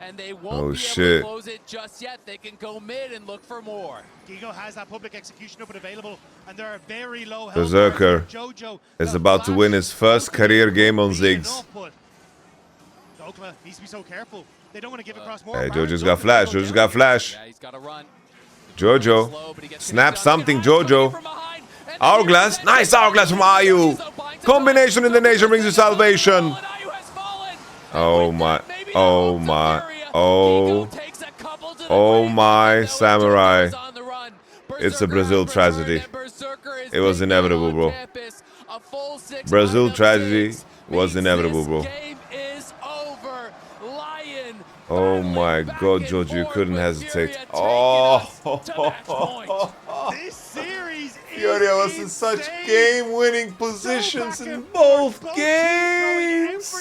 And they won't be able to close it just yet. They can go mid and look for more. Guigo has that public execution open available, and there are very low health. Berserker is about to win his first career game on Ziggs. Dhokla needs to be so careful. They don't want to give across more. Hey, JoJo's got flash. JoJo's got flash. Yeah, he's got to run. JoJo. Snap something, JoJo. Hourglass. Nice hourglass from Ayu. Combination in the nation brings you salvation. Oh my. Oh my. Oh my samurai. It's a Brazil tragedy. It was inevitable, bro. Brazil tragedy was inevitable, bro. Oh my god, JoJo, you couldn't hesitate. Oh, Furia was in such game-winning positions in both games.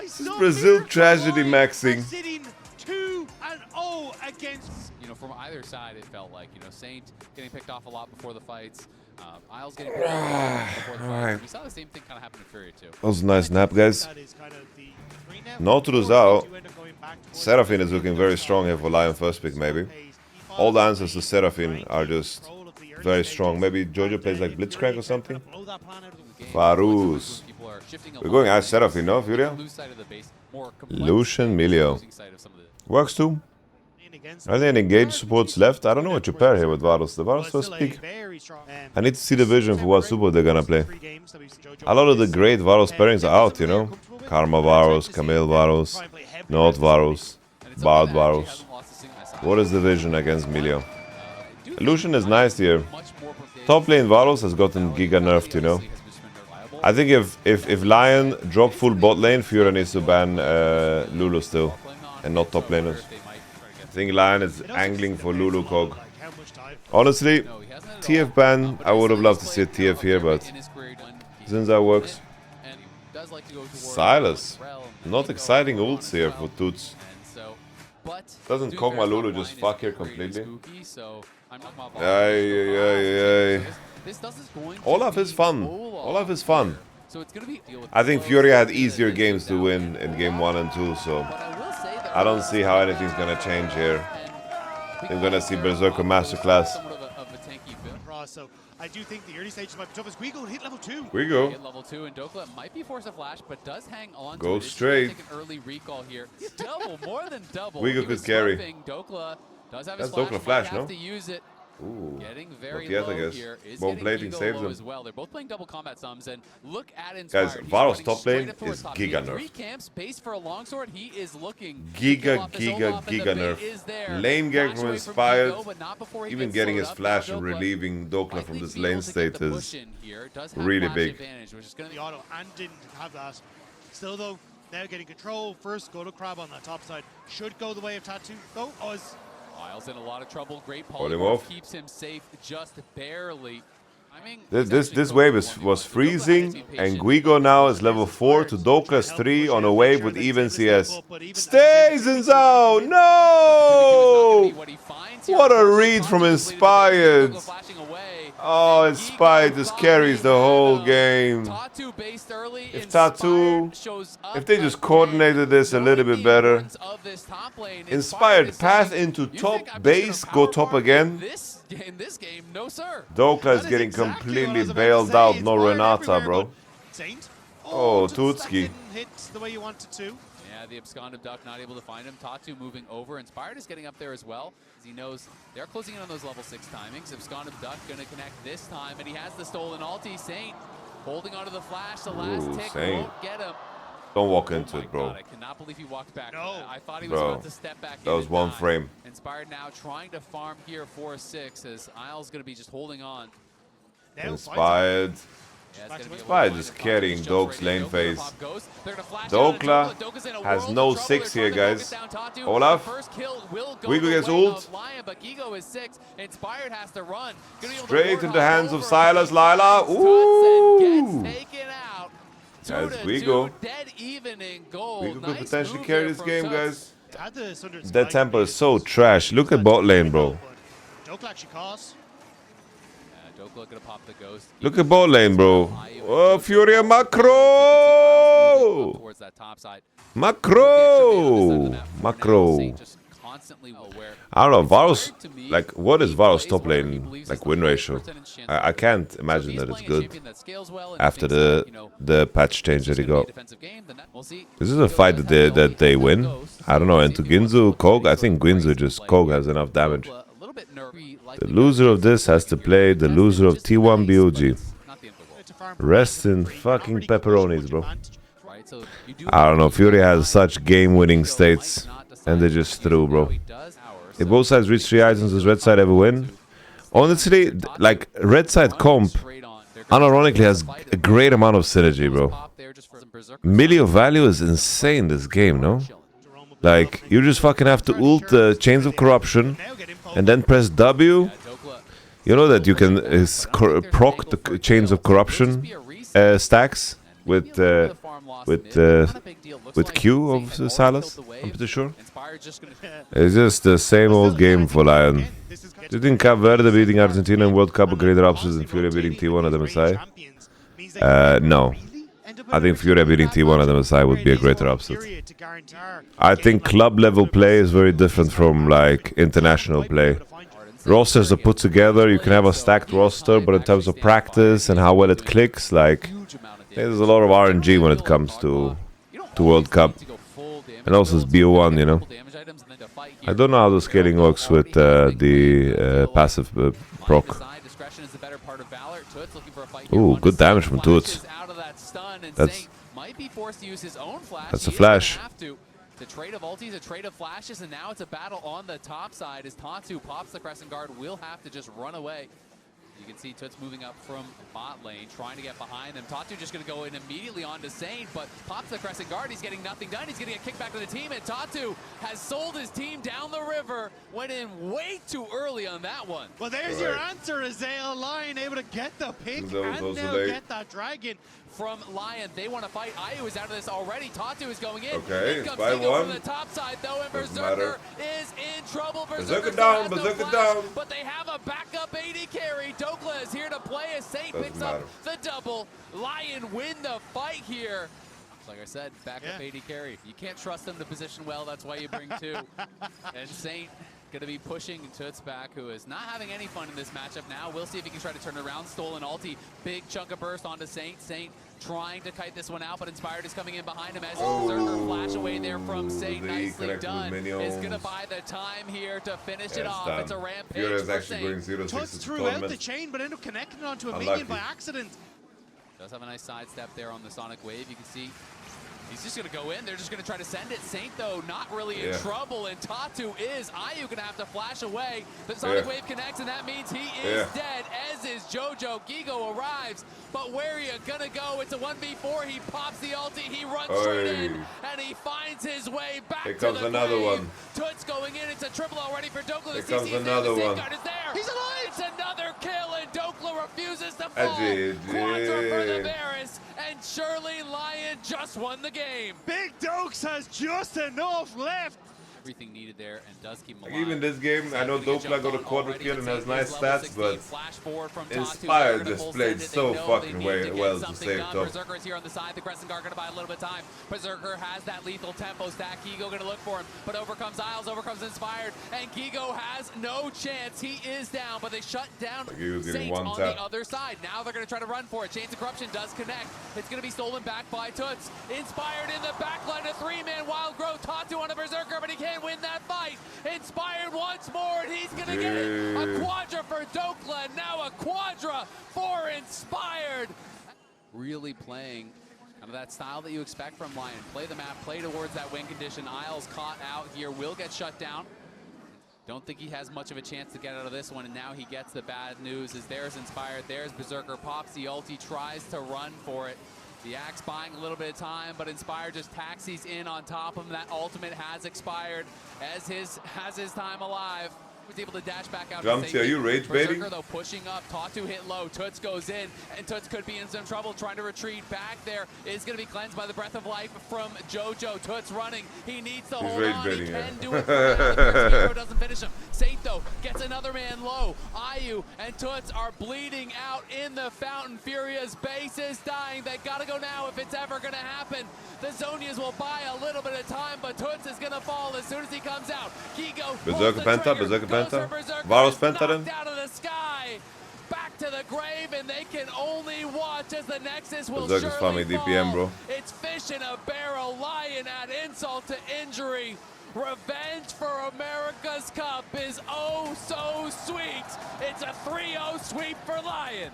This is Brazil tragedy maxing. 2-0 against. You know, from either side, it felt like, you know, Saint getting picked off a lot before the fights. Isles getting picked off before the fights. We saw the same thing kind of happen to Furia too. That was a nice nap, guys. No to lose out. Seraphine is looking very strong here for Lion first pick, maybe. All the answers to Seraphine are just very strong. Maybe JoJo plays like Blitzcrank or something. Farus. We're going as Seraphine, no, Furia? Lucian, Milio. Works too. Are there any engaged supports left? I don't know what you pair here with Varus. The Varus first pick. I need to see the vision for what support they're gonna play. A lot of the great Varus pairings are out, you know? Karma Varus, Camille Varus, North Varus, Bard Varus. What is the vision against Milio? Lucian is nice here. Top lane Varus has gotten giga nerfed, you know? I think if Lyon drop full bot lane, Furia needs to ban Lulu still, and not top laners. I think Lyon is angling for Lulu Cog. Honestly, TF ban, I would have loved to see a TF here, but since that works. Silas, not exciting ults here for Tutsz. Doesn't Kog'Maw Lulu just fuck here completely? Olaf is fun. Olaf is fun. So it's going to be. I think Furia had easier games to win in game 1 and 2, so I don't see how anything's gonna change here. I'm gonna see Berserker Masterclass. So I do think the early stages might be tough as Guigo hit level 2. Guigo. Hit level 2 and Dhokla might be forced to flash, but does hang on. Go to it. straight. Take an early recall here. Double, more than double. Guigo could carry. Dhokla does have That's his Dhokla flash, have no? to use it. Ooh, Getting very not yet, low I guess. here. Is Bone getting plating Guigo saves low him. as well. They're both playing double combat sums, and look at Inspired. Guys, He's Varus running top straight lane up towards is top. giga He nerf. 3 camps, base for a longsword. He is looking Giga nerf. Lane gang from Inspired. Even getting his flash and relieving Dhokla from this lane state is really big. The auto and didn't have that. Still though, now getting control. First, go to Crab on that top side. Should go the way of Tatu. Go, Oz. Miles in a lot of trouble. Great Hold him polymorph off. keeps him safe just barely. I mean, This wave was freezing, and Guigo now is level 4 to Dhokla's 3 on a wave with even CS. Stays in zone! No! What a read from Inspired! Oh, Inspired just carries the whole game. If Tatu, if they just coordinated this a little bit better. Inspired path into top base, go top again. In this game, no sir. Dhokla is getting completely bailed out, no Renata, bro. Oh, Tutsz. Hit the way you wanted to. Yeah, the absconded Duck not able to find him. Tatu moving over. Inspired is getting up there as well, as he knows they're closing in on those level 6 timings. Absconded Duck gonna connect this time, and he has the stolen ulti. Saint holding onto the flash. The last tick won't get him. Don't walk into it, bro. God, I cannot believe he walked back. No. I thought he was about to step back. That was one frame. Inspired now trying to farm here 4-6 as Isle's going to be just holding on. Inspired. Yeah, Inspired just carrying Doke's lane phase. Dhokla has no 6 here, guys. Olaf. Guigo gets ult. Straight in the hands of Silas Lila. Ooh. Guys, Guigo. Guigo could potentially carry this game, guys. That tempo is so trash. Look at bot lane, bro. Look at bot lane, bro. Oh, Furia macro! Macro! I don't know, Varus, like, what is Varus top lane, like, win ratio? I can't imagine that it's good after the patch change that he got. This is a fight that they win. I don't know, and to Ginzu, Kog, I think Kog has enough damage. The loser of this has to play the loser of T1 BOG. Rest in fucking pepperonis, bro. I don't know, Fury has such game-winning states, and they just threw, bro. If both sides reach 3 items, does red side ever win? Honestly, like, red side comp, unironically, has a great amount of synergy, bro. Milli of value is insane this game, no? Like, you just fucking have to ult the Chains of Corruption, and then press W. You know that you can proc the Chains of Corruption stacks with Q of Silas, I'm pretty sure. It's just the same old game for Lyon. Do you think Cape Verde beating Argentina in World Cup a greater upset than Furia beating T1 at the MSI? No. I think Furia beating T1 at the MSI would be a greater upset. I think club level play is very different from like international play. Rosters are put together, you can have a stacked roster, but in terms of practice and how well it clicks, like, there's a lot of RNG when it comes to World Cup. And also it's BO1, you know. I don't know how the scaling works with the passive proc. Ooh, good damage from Tutsz. That's a flash. The trade of ultis, a trade of flashes, and now it's a battle on the top side as Tatu pops the Crescent Guard, will have to just run away. You can see Tutsz moving up from bot lane, trying to get behind them. Tatu just going to go in immediately onto Saint, but pops the Crescent Guard. He's getting nothing done. He's going to get kicked back to the team, and Tatu has sold his team down the river. Went in way too early on that one. Well, there's your answer, Azale. Lyon able to get the pick and now get that dragon. from Lyon. They want to fight. Ayu is out of this already. Tatu is going in. Okay, in comes by Guigo one. from the top side, though, and Doesn't Berserker matter. is in trouble. Berserker down, Berserker down. But they have a backup AD carry. Dhokla is here to play as Saint Doesn't picks matter. up the double. Lion win the fight here. Like I said, backup AD carry. You can't trust them to position well. That's why you bring two. And Saint going to be pushing Tutsz back, who is not having any fun in this matchup now. We'll see if he can try to turn it around. Stolen ulti. Big chunk of burst onto Saint. Saint trying to kite this one out, but Inspired is coming in behind him as Berserker flash away there from Saint. Nicely done. Is going to buy the time here to finish it off. It's a rampage FURIA is for actually going Saint. 0-6 Tutsz threw out the chain, but ended up connecting onto a minion by accident. Does have a nice sidestep there on the Sonic Wave. You can see he's just going to go in. They're just going to try to send it. Saint, though, not really in trouble, and Tatu is. Ayu going to have to flash away. The Sonic Wave connects, and that means he is dead, as is JoJo. Guigo arrives, but where are you going to go? It's a 1v4. He pops the ulti. He runs straight in, and he finds his way back to the Here comes another one. Tutsz going in. It's a triple already for Dhokla. Here comes another one. Is there. He's alive! It's another kill, and Dhokla refuses to fall. Quadra for the Varus, and surely Lyon just won the game. Big Dokes has just enough left. Everything needed there and does keep him alive. Even this game, I know Dhokla got a quarter kill and has nice stats, but Inspired just played so fucking well to save top. Berserker is here on the side. The Crescent Guard going to buy a little bit of time. Berserker has that lethal tempo stack. Guigo going to look for him, but over comes Isles, over comes Inspired, and Guigo has no chance. He is down, but they shut down Saint on the other side. Now they're going to try to run for it. Chains of Corruption does connect. It's going to be stolen back by Tutsz. Inspired in the backline, a three-man wild growth. Tatu on a Berserker, but he can't win that fight. Inspired once more, and he's gonna get it. A quadra for Dhokla, now a quadra for Inspired. Really playing kind of that style that you expect from Lyon. Play the map, play towards that win condition. Isles caught out here, will get shut down. Don't think he has much of a chance to get out of this one, and now he gets the bad news as there's Inspired, there's Berserker, pops the ulti, tries to run for it. The Axe buying a little bit of time, but Inspired just taxis in on top of him. That ultimate has expired as his time alive. Was able to dash back out. Jumpy, are you rage baiting? Berserker, though, pushing up. Tatu hit low. Tutsz goes in, and Tutsz could be in some trouble trying to retreat back there. Is going to be cleansed by the breath of life from JoJo. Tutsz running. He needs to hold on. He can do it. Guigo doesn't finish him. Saint, though, gets another man low. Ayu and Tutsz are bleeding out in the fountain. Furia's base is dying. They got to go now if it's ever going to happen. The Zonias will buy a little bit of time, but Tutsz is going to fall as soon as he comes out. Guigo Berserker Penta, Berserker Penta. Varus Penta then? Out of the sky, back to the grave, and they can only watch as the Nexus will Berserker's surely farming fall. DPM, bro. It's fish in a barrel. Lyon add insult to injury. Revenge for America's Cup is oh so sweet. It's a 3-0 sweep for Lyon.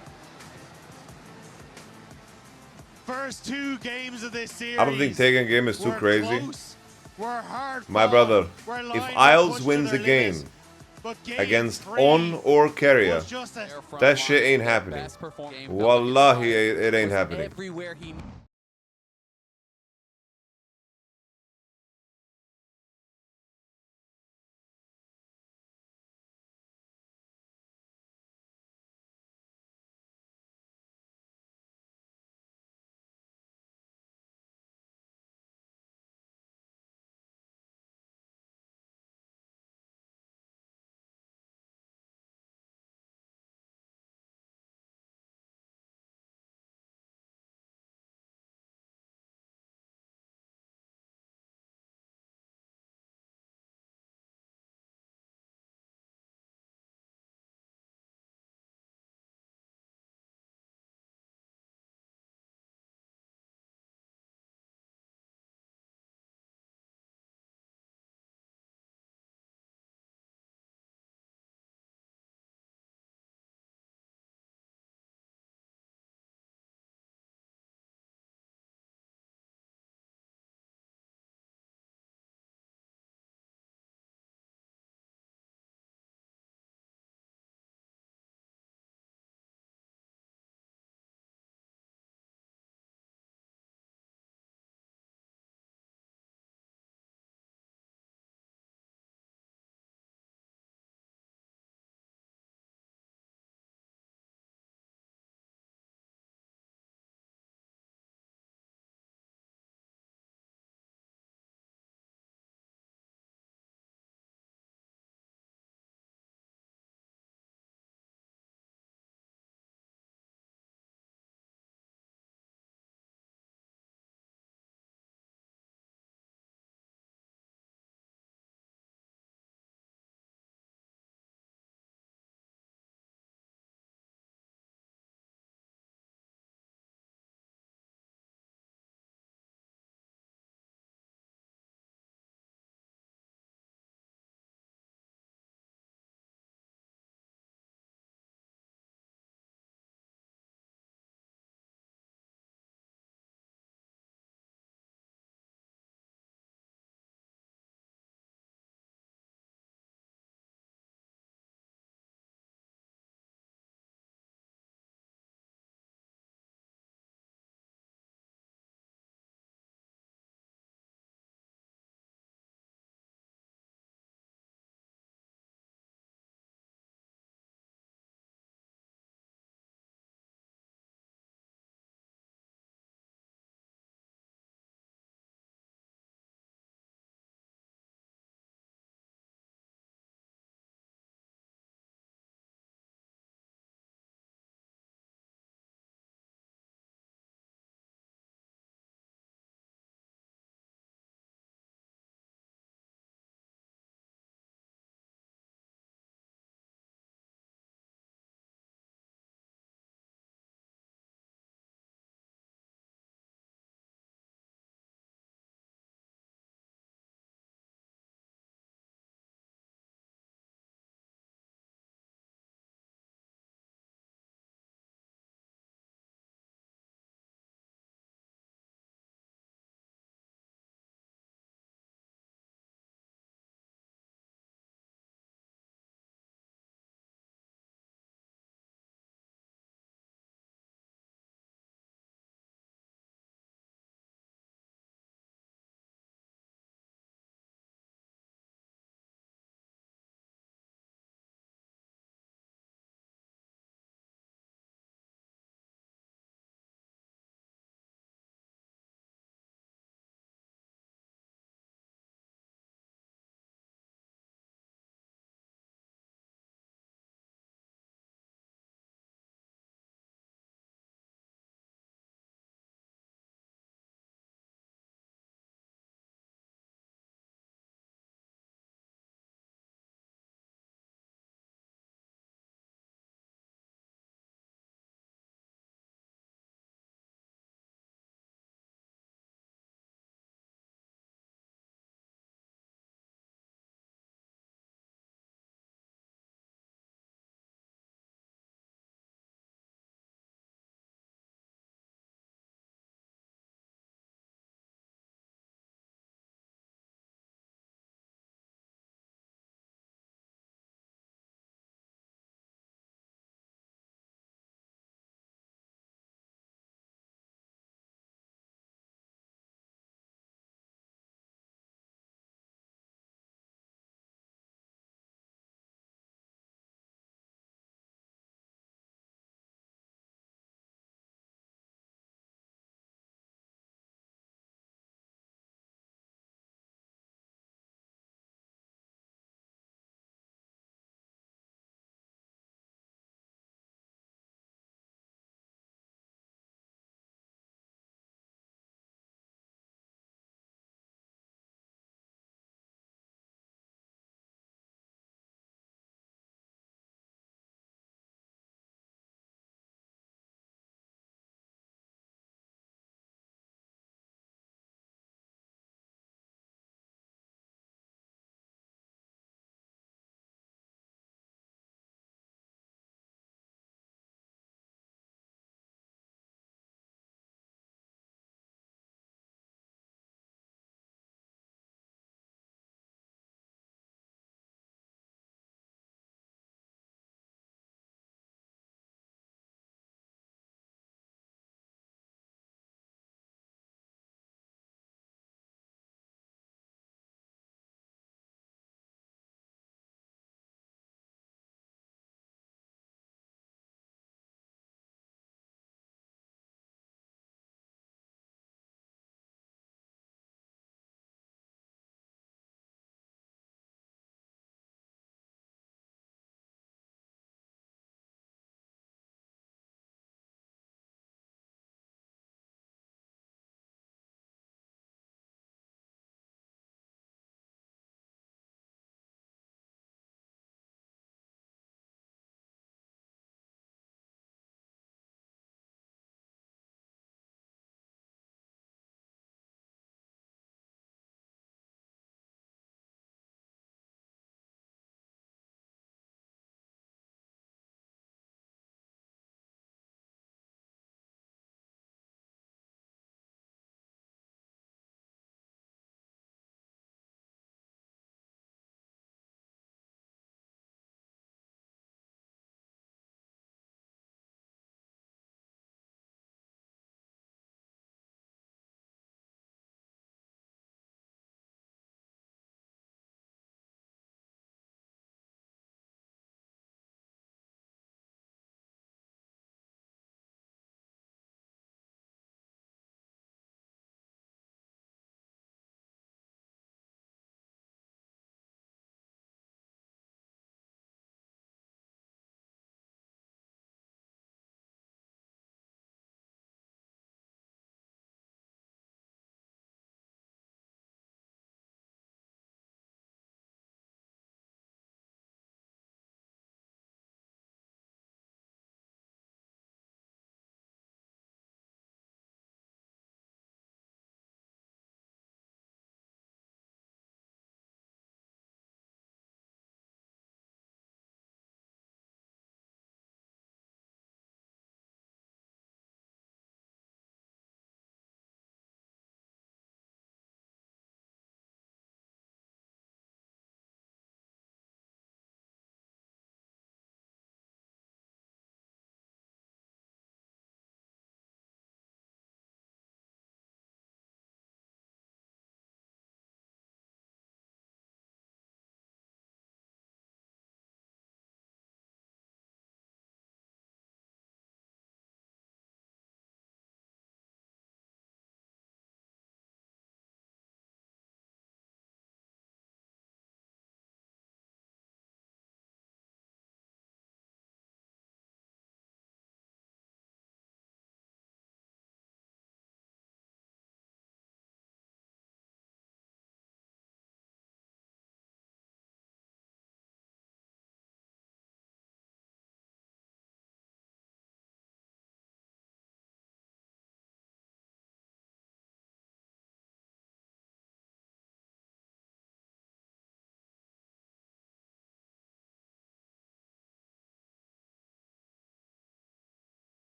First two games of this series. I don't think taking game is too crazy. We're hard. My brother, if Isles wins a game against On or Carrier, that shit ain't happening. Wallahi, it ain't happening.